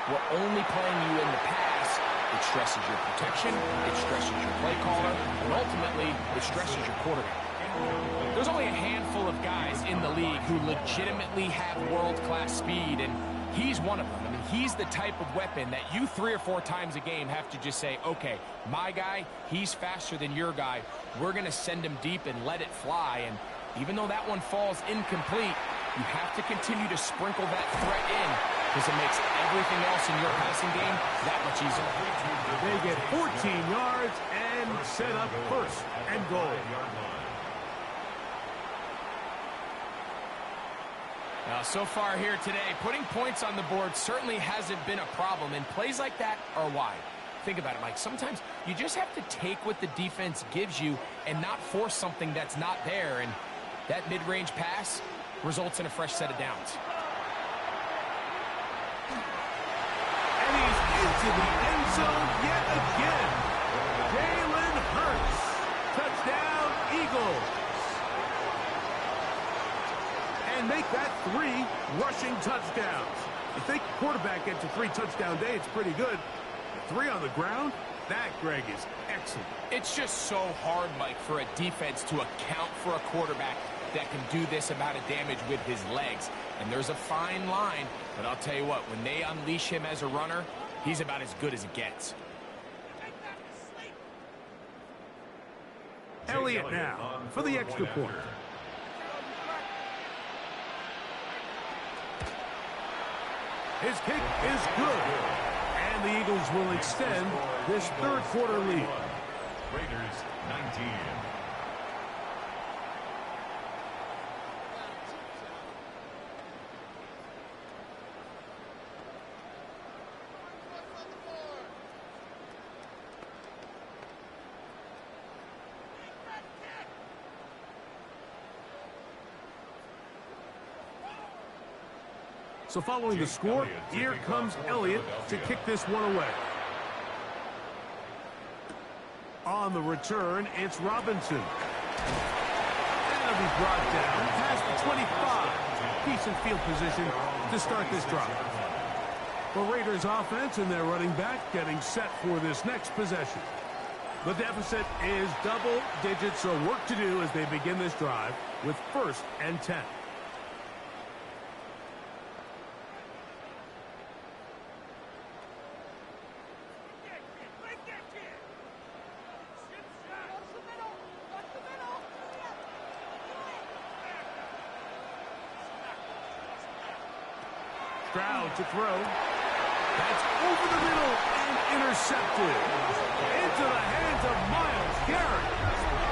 we're only playing you in the pass. It stresses your protection, it stresses your play caller, and ultimately, it stresses your quarterback. There's only a handful of guys in the league who legitimately have world-class speed, and he's one of them. I mean, he's the type of weapon that you 3 or 4 times a game have to just say, okay, my guy, he's faster than your guy. We're going to send him deep and let it fly. And even though that one falls incomplete, you have to continue to sprinkle that threat in because it makes everything else in your passing game that much easier. They get 14 yards and set up first and goal. Now, so far here today, putting points on the board certainly hasn't been a problem, and plays like that are why. Think about it, Mike. Sometimes you just have to take what the defense gives you and not force something that's not there, and that mid-range pass results in a fresh set of downs. And he's into the end zone yet again. Jalen Hurts. Touchdown, Eagles. And make that 3 rushing touchdowns. You think quarterback gets a 3-touchdown day, it's pretty good. 3 on the ground? That, Greg, is excellent. It's just so hard, Mike, for a defense to account for a quarterback that can do this amount of damage with his legs. And there's a fine line, but I'll tell you what, when they unleash him as a runner, he's about as good as it gets. Elliott now for the extra point. His kick is good. And the Eagles will extend this third quarter lead. Raiders 19. So following the score, here comes Elliott to kick this one away. On the return, it's Robinson. That'll be brought down past the 25. Decent field position to start this drive. The Raiders offense and their running back getting set for this next possession. The deficit is double digits, so work to do as they begin this drive with 1st and 10. Stroud to throw. That's over the middle and intercepted. Into the hands of Myles Garrett.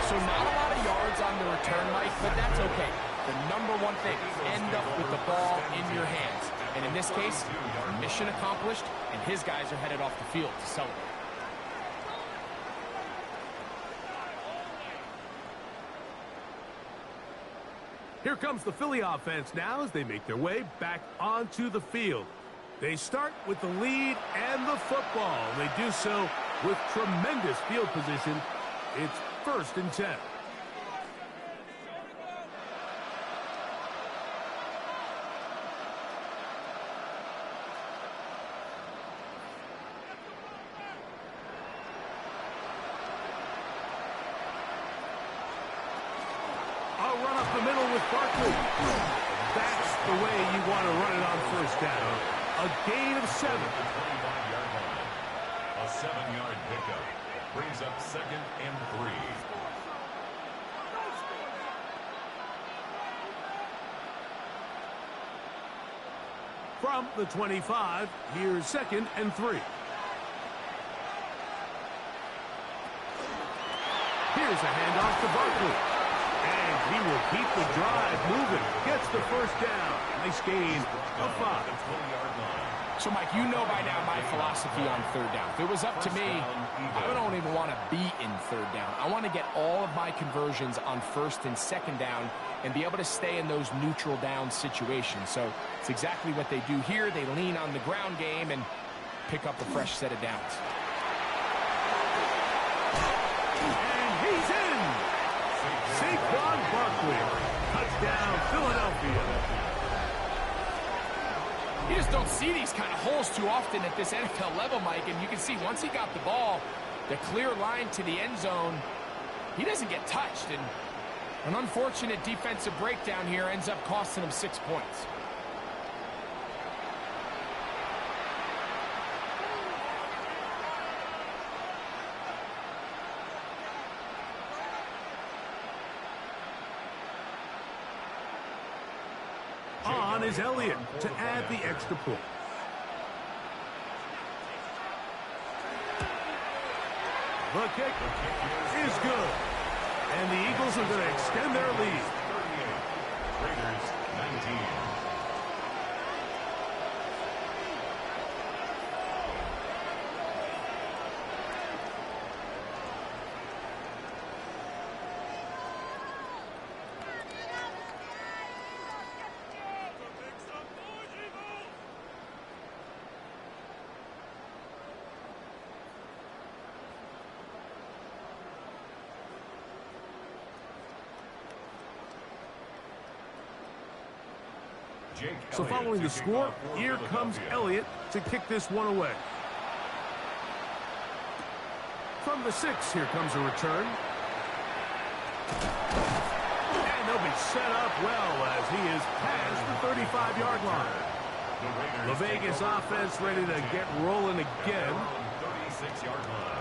So not a lot of yards on the return, Mike, but that's okay. The number one thing, end up with the ball in your hands. And in this case, mission accomplished, and his guys are headed off the field to celebrate. Here comes the Philly offense now as they make their way back onto the field. They start with the lead and the football. They do so with tremendous field position. It's 1st and 10. I'll run up the middle with Barkley. That's the way you want to run it on 1st down. A gain of 7. A 7-yard pickup brings up 2nd and 3. From the 25, here's 2nd and 3. Here's a handoff to Barkley. And he will keep the drive moving. Gets the 1st down. Nice gain of 5. So, Mike, you know by now my philosophy on 3rd down. If it was up to me, I don't even want to be in 3rd down. I want to get all of my conversions on 1st and 2nd down and be able to stay in those neutral down situations. So it's exactly what they do here. They lean on the ground game and pick up a fresh set of downs. And he's in! Saquon Barkley. Touchdown, Philadelphia. You just don't see these kind of holes too often at this NFL level, Mike. And you can see once he got the ball, the clear line to the end zone, he doesn't get touched. And an unfortunate defensive breakdown here ends up costing him 6 points. On is Elliott to add the extra point. The kick is good. And the Eagles are going to extend their lead. 38. Raiders 19. So following the score, here comes Elliott to kick this one away. From the 6, here comes a return. And they'll be set up well as he is past the 35-yard line. The Vegas offense ready to get rolling again. 36-yard line.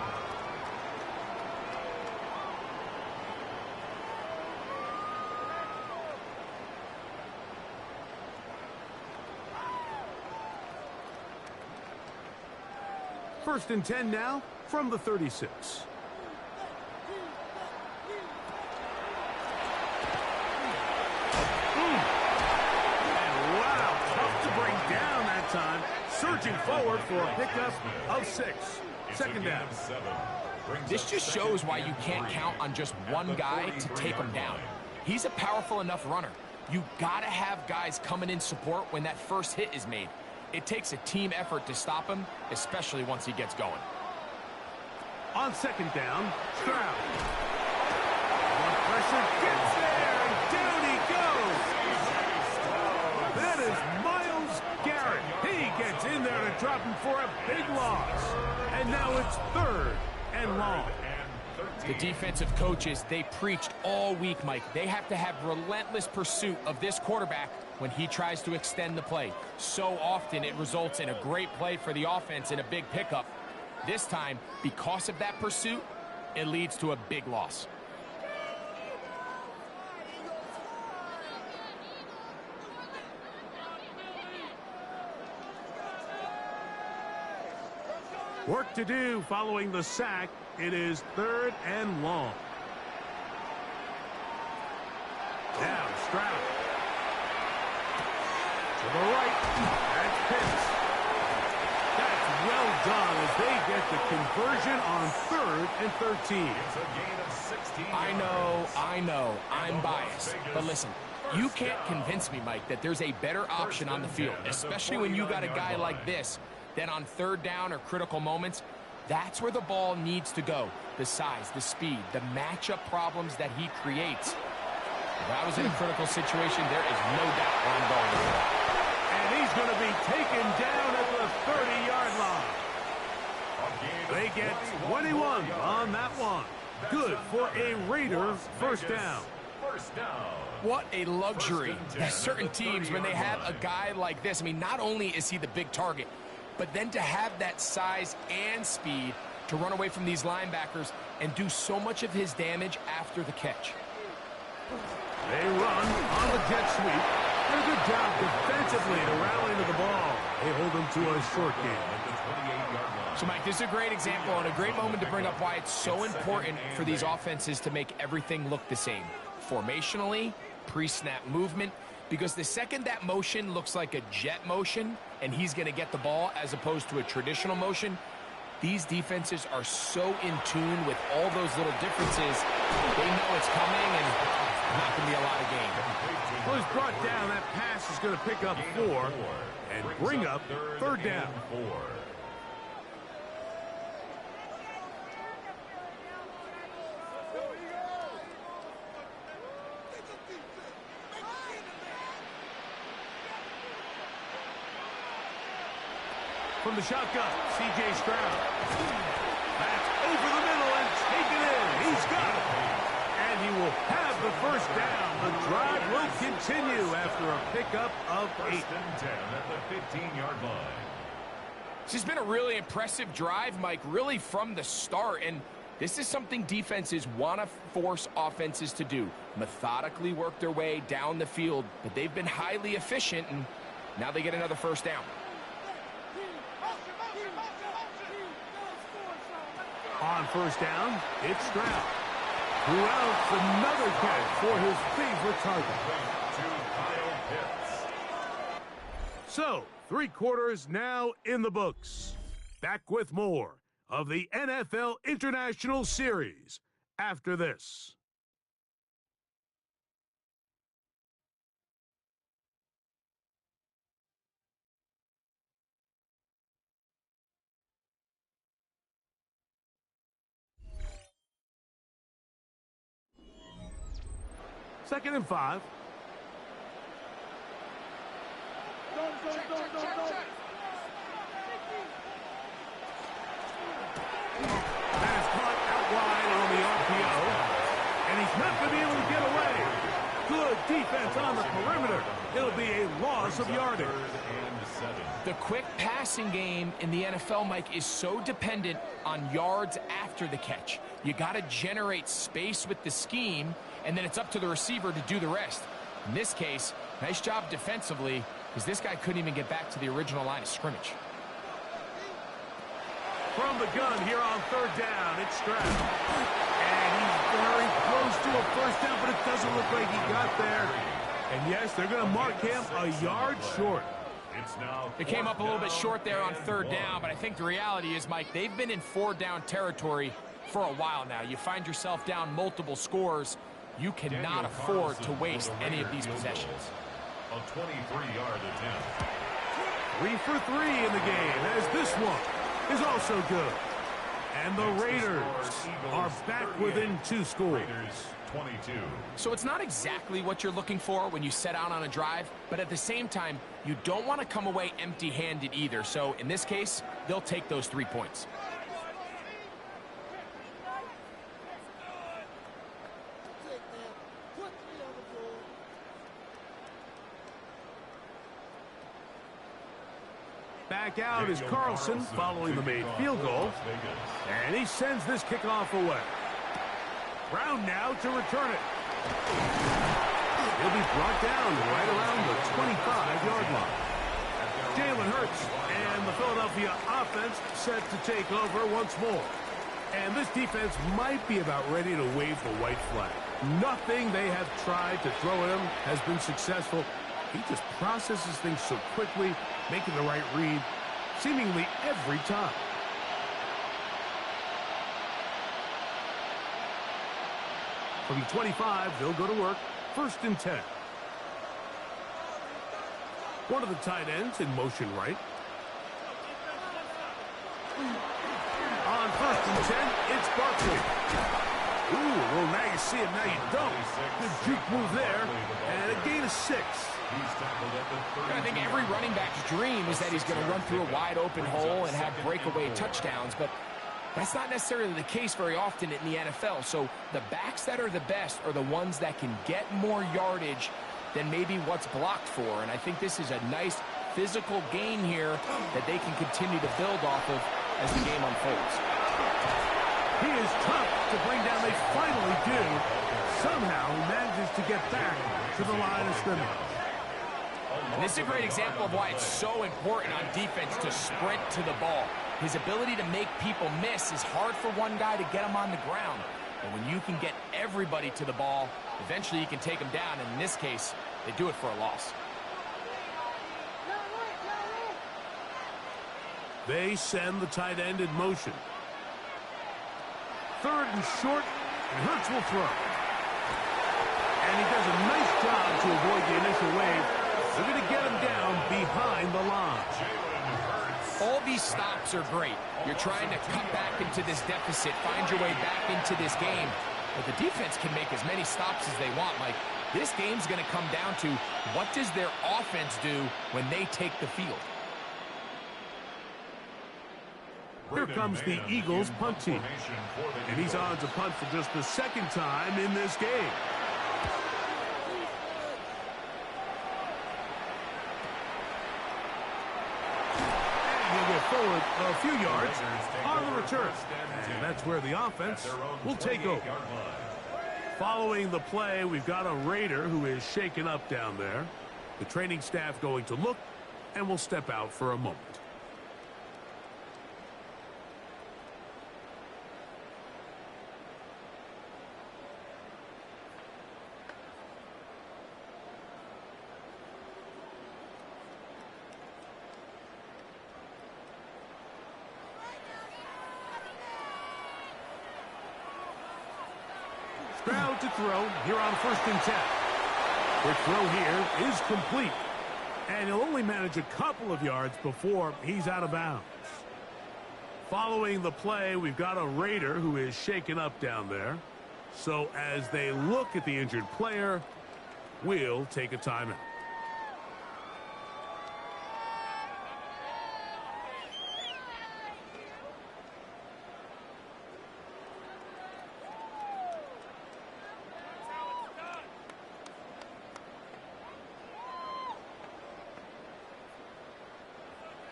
First and 10 now from the 36. Time, surging forward for a pickup of 6. Second down. This just shows why you can't count on just one guy to take him down. He's a powerful enough runner. You gotta have guys coming in support when that first hit is made. It takes a team effort to stop him, especially once he gets going. On second down, Stroud. Pressure gets there, and down he goes. That is Myles Garrett. He gets in there to drop him for a big loss. And now it's 3rd and long. The defensive coaches, they preached all week, Mike. They have to have relentless pursuit of this quarterback when he tries to extend the play. So often it results in a great play for the offense and a big pickup. This time, because of that pursuit, it leads to a big loss. Work to do following the sack. It is 3rd and long. Now Stroud. To the right. That's Pitts. That's well done as they get the conversion on 3rd and 13. It's a gain of 16 I know. I'm biased. But listen, you can't convince me, Mike, that there's a better option on the field, especially when you got a guy like this. Then on 3rd down or critical moments, that's where the ball needs to go. The size, the speed, the matchup problems that he creates. If I was in a critical situation, there is no doubt where I'm going with that. And he's going to be taken down at the 30-yard line. They get 21 on that one. Good for a Raider first down. What a luxury. There's certain teams, when they have a guy like this, I mean, not only is he the big target, but then to have that size and speed to run away from these linebackers and do so much of his damage after the catch. They run on the jet sweep. Did a good job defensively to rally to the ball. They hold him to a short game. So, Mike, this is a great example and a great moment to bring up why it's so important for these offenses to make everything look the same. Formationally, pre-snap movement, because the second that motion looks like a jet motion and he's going to get the ball as opposed to a traditional motion, these defenses are so in tune with all those little differences. They know it's coming and not going to be a lot of gain. Well, he's brought down. That pass is going to pick up 4 and bring up 3rd down. From the shotgun, C.J. Stroud. That's over the middle and taken in. He's got it. And he will have the first down. The drive will continue after a pickup of 8. 10 at the 15-yard line. This has been a really impressive drive, Mike, really from the start. And this is something defenses want to force offenses to do. Methodically work their way down the field. But they've been highly efficient, and now they get another first down. On first down, it's Stroud. Who else another catch for his favorite target. So, 3 quarters now in the books. Back with more of the NFL International Series after this. Second and 5. That is caught out wide on the RPO. And he's not going to be able to get away. Good defense on the perimeter. It'll be a loss of yardage. The quick passing game in the NFL, Mike, is so dependent on yards after the catch. You got to generate space with the scheme, and then it's up to the receiver to do the rest. In this case, nice job defensively, because this guy couldn't even get back to the original line of scrimmage. from the gun here on third down. It's Stroud. And he's very close to a first down, but it doesn't look like he got there. And yes, they're going to mark him a yard short. It came up a little bit short there on third down, but I think the reality is, Mike, they've been in four-down territory for a while now. You find yourself down multiple scores. You cannot afford to waste any of these possessions. A 23-yard attempt. 3 for 3 in the game, as this one is also good. And the Raiders are back within 2 scores. 22. So it's not exactly what you're looking for when you set out on a drive, but at the same time, you don't want to come away empty-handed either. So in this case, they'll take those 3 points. Back out is Carlson following the made field goal. And he sends this kickoff away. Brown now to return it. He'll be brought down right around the 25-yard line. Jalen Hurts and the Philadelphia offense set to take over once more. And this defense might be about ready to wave the white flag. Nothing they have tried to throw at him has been successful. He just processes things so quickly, making the right read seemingly every time. From the 25, they'll go to work. 1st and 10. One of the tight ends in motion right. On 1st and 10, it's Barkley. Ooh, well, now you see it, now you don't. Good juke move there, and a gain of 6. I think every running back's dream is that he's going to run through a wide open hole and have breakaway touchdowns, but that's not necessarily the case very often in the NFL. So the backs that are the best are the ones that can get more yardage than maybe what's blocked for. And I think this is a nice physical gain here that they can continue to build off of as the game unfolds. He is tough to bring down. They finally do. Somehow he manages to get back to the line of scrimmage. And this is a great example of why it's so important on defense to sprint to the ball. His ability to make people miss is hard for one guy to get him on the ground. And when you can get everybody to the ball, eventually you can take them down. And in this case, they do it for a loss. They send the tight end in motion. 3rd and short, and Hurts will throw. And he does a nice job to avoid the initial wave. They're going to get him down behind the line. All these stops are great. You're trying to cut back into this deficit, find your way back into this game. But the defense can make as many stops as they want, Mike. This game's going to come down to what does their offense do when they take the field. Here comes the Eagles punt team. And he's on to punt for just the 2nd time in this game. He'll get forward a few yards on the return. And that's where the offense will take over. Following the play, we've got a Raider who is shaken up down there. The training staff going to look and will step out for a moment. Stroud to throw here on 1st and 10. Quick throw here is complete. And he'll only manage a couple of yards before he's out of bounds. Following the play, we've got a Raider who is shaken up down there. So as they look at the injured player, we'll take a timeout.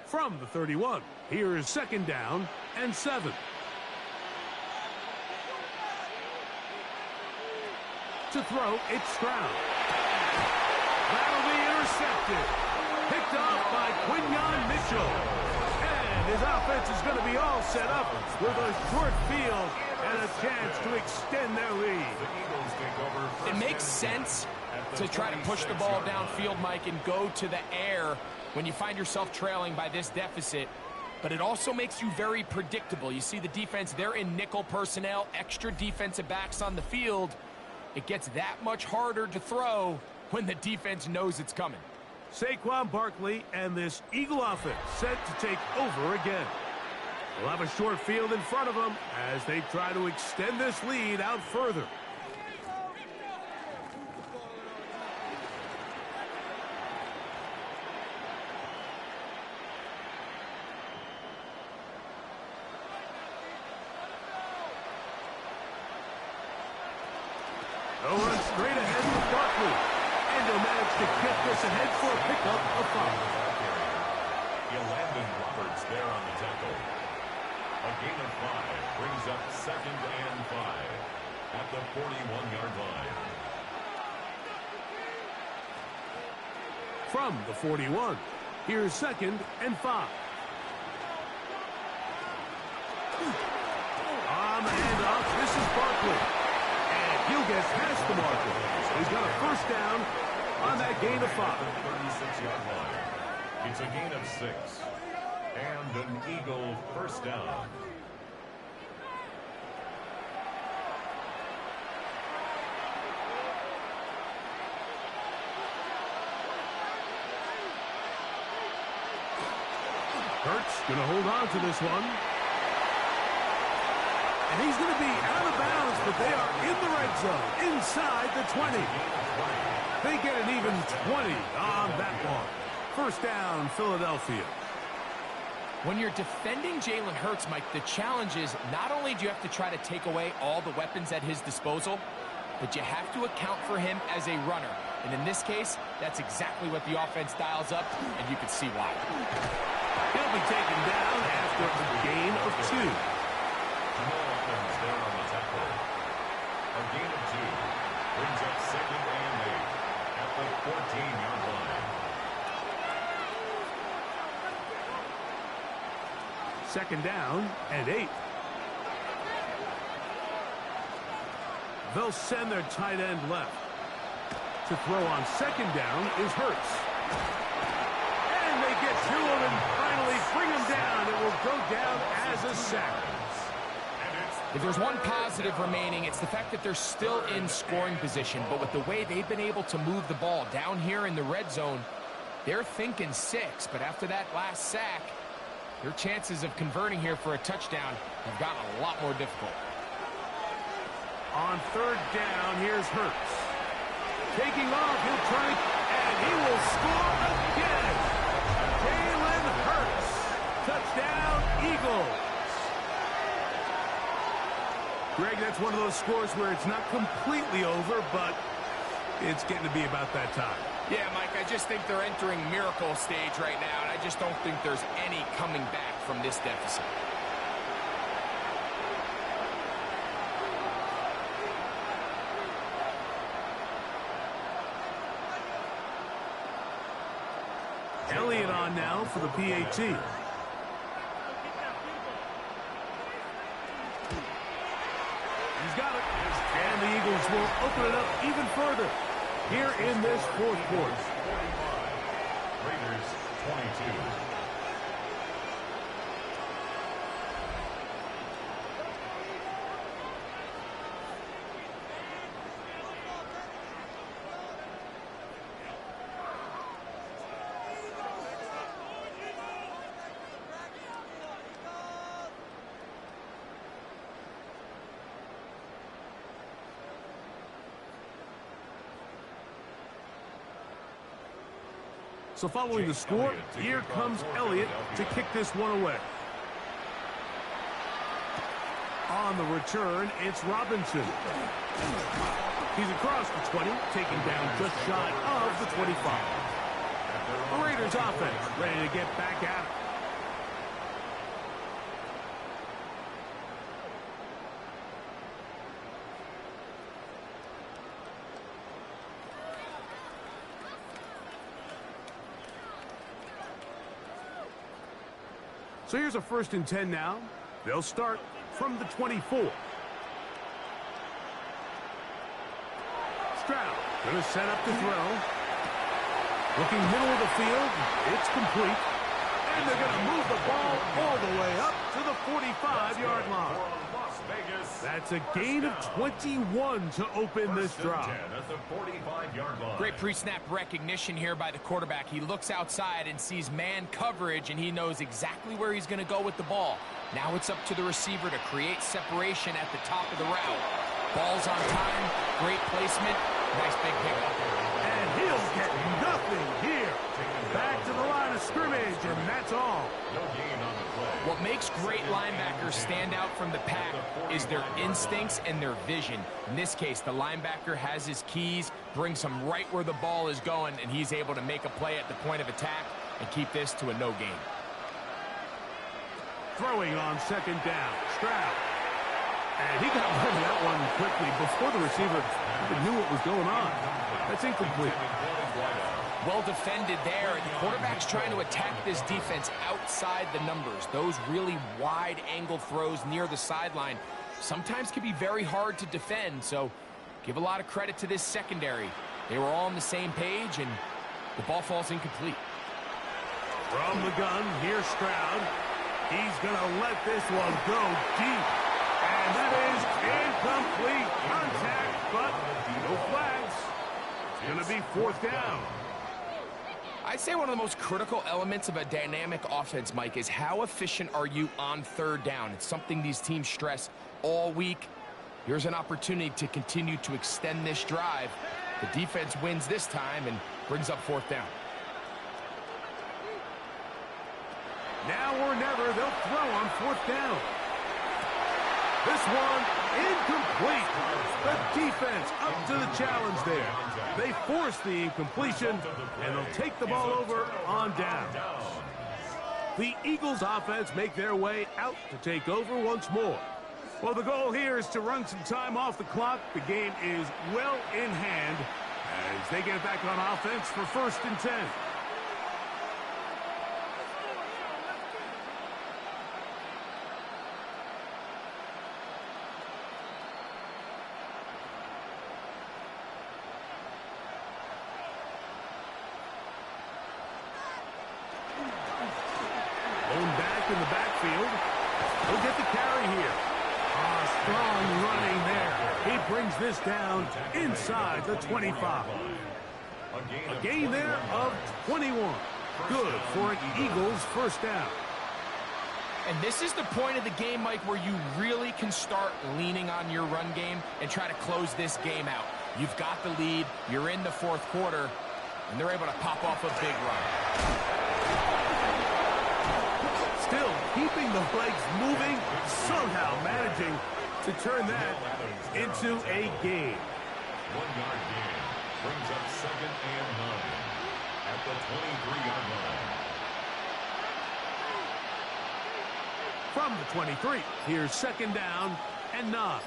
From the 31, here is 2nd down and 7. To throw, it's Stroud. That'll be intercepted. Picked off by Quinyon Mitchell. And And his offense is going to be all set up with a short field and a chance to extend their lead. The Eagles take over. It makes sense to try to push the ball downfield, Mike, and go to the air when you find yourself trailing by this deficit. But it also makes you very predictable. You see the defense, they're in nickel personnel, extra defensive backs on the field. It gets that much harder to throw when the defense knows it's coming. Saquon Barkley and this Eagle offense set to take over again. They'll have a short field in front of them as they try to extend this lead out further. They'll run straight ahead with Barkley. And he'll manage to get this ahead for a pickup of 5. Landon Roberts there on the tackle. A gain of 5 brings up 2nd and 5 at the 41-yard line. From the 41, here's 2nd and 5. On the handoff, this is Barkley. And he'll get past the marker. He's got a first down on that gain of 5. 36-yard line. It's a gain of 6. And an Eagle first down. Hurts going to hold on to this one. And he's going to be out of bounds, but they are in the red zone, inside the 20. They get an even 20 on that one. First down, Philadelphia. When you're defending Jalen Hurts, Mike, the challenge is not only do you have to try to take away all the weapons at his disposal, but you have to account for him as a runner. And in this case, that's exactly what the offense dials up, and you can see why. He'll be taken down after a gain of 2. No offense there on the tackle. A gain of 2 brings up 2nd and 8 at the 14-yard line. 2nd down and 8. They'll send their tight end left. To throw on 2nd down is Hurts. And they get to him and finally bring him down. It will go down as a sack. If there's one positive remaining, it's the fact that they're still in scoring position. But with the way they've been able to move the ball down here in the red zone, they're thinking 6. But after that last sack, their chances of converting here for a touchdown have gotten a lot more difficult. On 3rd down, here's Hurts. Taking off, he'll try, and he will score again. Jalen Hurts. Touchdown, Eagles. Greg, that's one of those scores where it's not completely over, but it's getting to be about that time. Yeah, Mike, I just think they're entering miracle stage right now, and I just don't think there's any coming back from this deficit. Elliott on now for the PAT. He's got it. And the Eagles will open it up even further here in this 4th quarter. 45. Raiders 22. So following the score, here comes Elliott to kick this one away. On the return, it's Robinson. He's across the 20, taken down just shy of the 25. The Raiders offense ready to get back at it. So here's a 1st and 10 now. They'll start from the 24. Stroud going to set up the throw. Looking middle of the field. It's complete. And they're going to move the ball all the way up to the 45-yard line. That's a gain of 21 to open this drive. Great pre-snap recognition here by the quarterback. He looks outside and sees man coverage, and he knows exactly where he's going to go with the ball. Now it's up to the receiver to create separation at the top of the route. Ball's on time, great placement, nice big pickup. And he'll get nothing here. Back to the line of scrimmage, and that's all. What makes great linebackers stand out from the pack is their instincts and their vision. In this case, the linebacker has his keys, brings him right where the ball is going, and he's able to make a play at the point of attack and keep this to a no gain. Throwing on 2nd down, Stroud. And he got rid of that one quickly before the receiver even knew what was going on. That's incomplete. Well defended there. The quarterback's trying to attack this defense outside the numbers. Those really wide angle throws near the sideline sometimes can be very hard to defend, so give a lot of credit to this secondary. They were all on the same page, and the ball falls incomplete. From the gun, here's Stroud. He's going to let this one go deep. And that is incomplete contact, but no flags. It's going to be 4th down. I'd say one of the most critical elements of a dynamic offense, Mike, is how efficient are you on 3rd down. It's something these teams stress all week. Here's an opportunity to continue to extend this drive. The defense wins this time and brings up 4th down. Now or never, they'll throw on 4th down. This one incomplete. The defense up to the challenge there. They force the incompletion, and they'll take the ball over on down. The Eagles offense make their way out to take over once more. Well, the goal here is to run some time off the clock. The game is well in hand as they get back on offense for 1st and 10. Back in the backfield. He'll get the carry here. Strong running there. He brings this down inside the 25. A gain there of 21. Good for an Eagles 1st down. And this is the point of the game, Mike, where you really can start leaning on your run game and try to close this game out. You've got the lead. You're in the 4th quarter, and they're able to pop off a big run. Still keeping the legs moving, somehow managing to turn that into a gain. 1-yard gain brings up 2nd and 9 at the 23-yard line. From the 23, here's 2nd down and 9.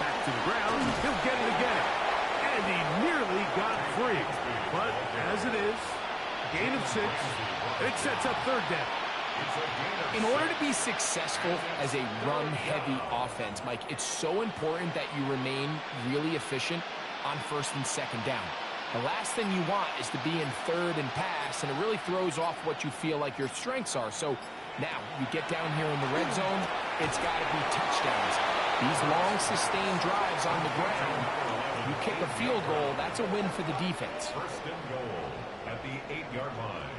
Back to the ground, he'll get it again. And he nearly got free. But as it is, gain of 6, it sets up 3rd down. In order to be successful as a run-heavy offense, Mike, it's so important that you remain really efficient on 1st and 2nd down. The last thing you want is to be in 3rd and pass, and it really throws off what you feel like your strengths are. So now you get down here in the red zone, it's got to be touchdowns. These long, sustained drives on the ground, you kick a field goal, that's a win for the defense. 1st and goal at the 8-yard line.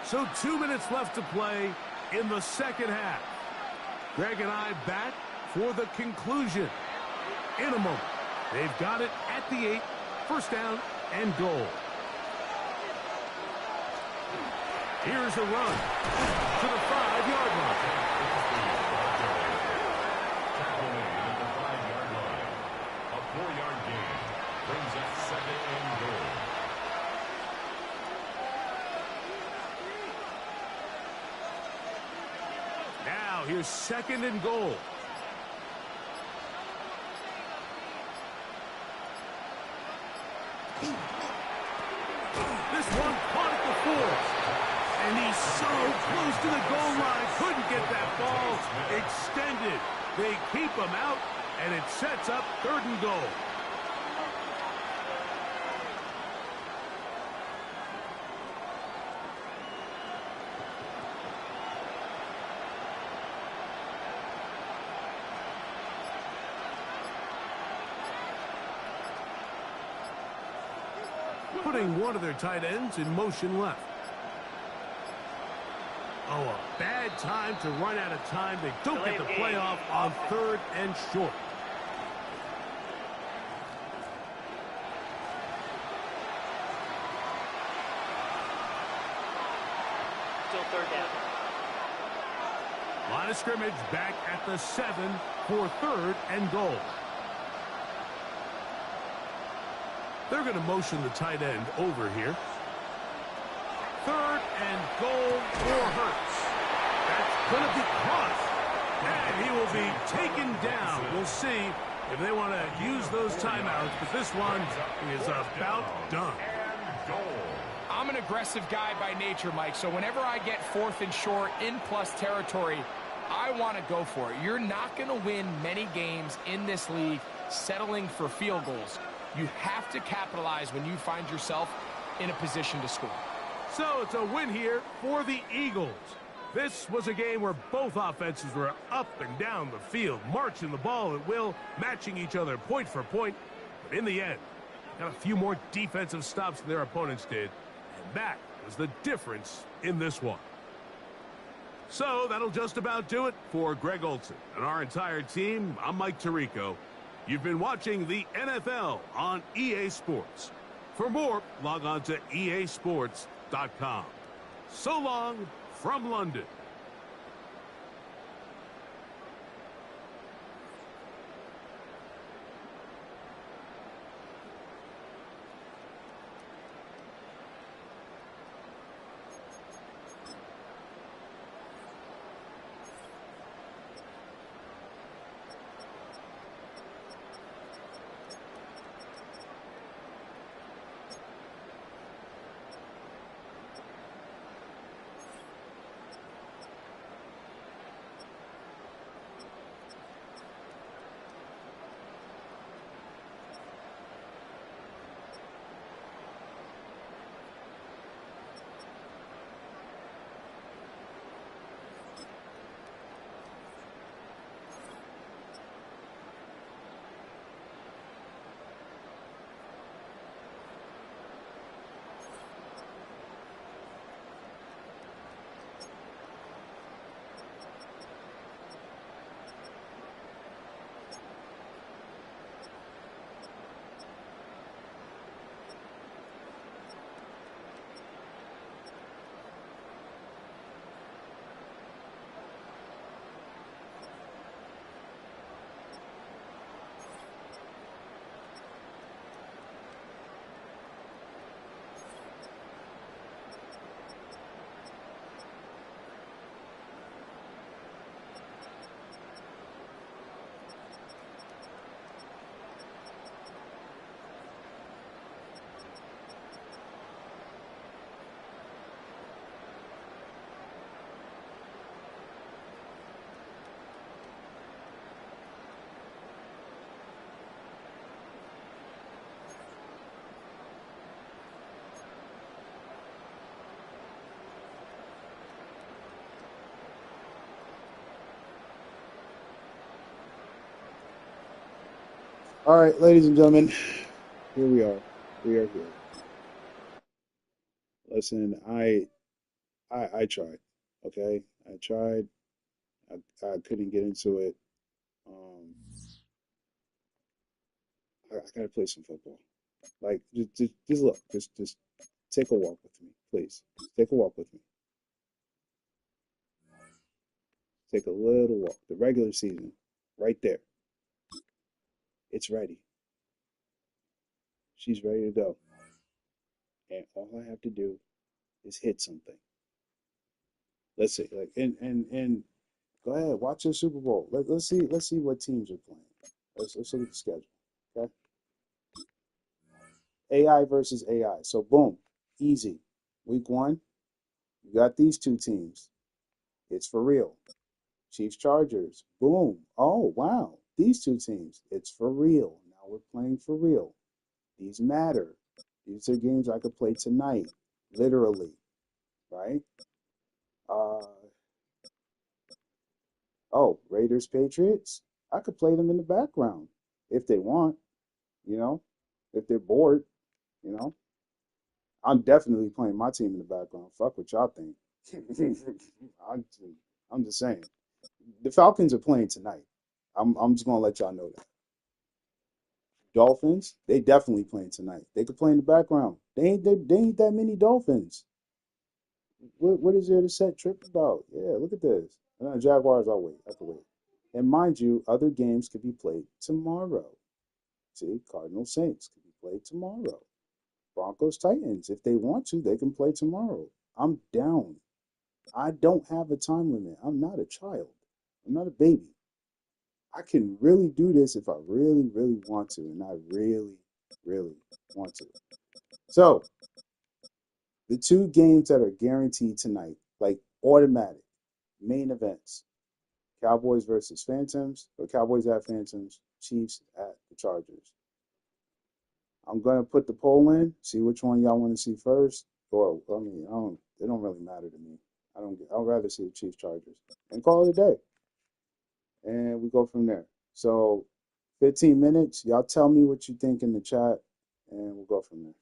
So 2 minutes left to play in the 2nd half. Greg and I back for the conclusion. In a moment, they've got it at the 8, 1st down and goal. Here's a run to the 5-yard line. Tackling at the 5-yard line. A 4-yard gain brings up 2nd and goal. Now here's 2nd and goal. This one caught at the 4. And he's so close to the goal line. Couldn't get that ball extended. They keep him out, and it sets up 3rd and goal. Putting one of their tight ends in motion left. Oh, a bad time to run out of time. They don't get the play off on 3rd and short. Still 3rd down. Line of scrimmage back at the 7 for 3rd and goal. They're going to motion the tight end over here. 3rd and goal for Hurts. That's going to be caught. And he will be taken down. We'll see if they want to use those timeouts, but this one is about done. I'm an aggressive guy by nature, Mike, so whenever I get 4th and short in plus territory, I want to go for it. You're not going to win many games in this league settling for field goals. You have to capitalize when you find yourself in a position to score. So it's a win here for the Eagles. This was a game where both offenses were up and down the field, marching the ball at will, matching each other point for point. But in the end, got a few more defensive stops than their opponents did, and that was the difference in this one. So that'll just about do it for Greg Olsen and our entire team. I'm Mike Tirico. You've been watching the NFL on EA Sports. For more, log on to easports.com. So long from London. All right, ladies and gentlemen, here we are. We are here. Listen, I tried. Okay, I tried. I couldn't get into it. I gotta play some football. Like, just look, just take a walk with me, please. Take a walk with me. Take a little walk. The regular season, right there. It's ready. She's ready to go. And all I have to do is hit something. Let's see, like, and Go ahead, watch your Super Bowl. Let's see what teams are playing. Let's look at the schedule. Okay. AI versus AI. So boom, easy. Week 1, you got these two teams. It's for real. Chiefs Chargers. Boom. Oh wow. These two teams. It's for real. Now we're playing for real. These matter. These are games I could play tonight. Literally. Right? Raiders Patriots. I could play them in the background if they want, if they're bored, you know. I'm definitely playing my team in the background. Fuck what y'all think. I'm just saying. The Falcons are playing tonight. I'm just gonna let y'all know that. Dolphins, they definitely playing tonight. They could play in the background. They ain't that many Dolphins. What is there to set trip about? Yeah, look at this. Jaguars, I'll wait. I can wait. And mind you, other games could be played tomorrow. See, Cardinals Saints could be played tomorrow. Broncos Titans, if they want to, they can play tomorrow. I'm down. I don't have a time limit. I'm not a child. I'm not a baby. I can really do this if I really, really want to, and I really, really want to. So, the two games that are guaranteed tonight, like automatic main events, Cowboys versus Phantoms, or Cowboys at Phantoms, Chiefs at the Chargers. I'm gonna put the poll in, see which one y'all want to see first. Or it don't really matter to me. I'd rather see the Chiefs Chargers and call it a day. And we go from there. So 15 minutes, y'all tell me what you think in the chat, and we'll go from there.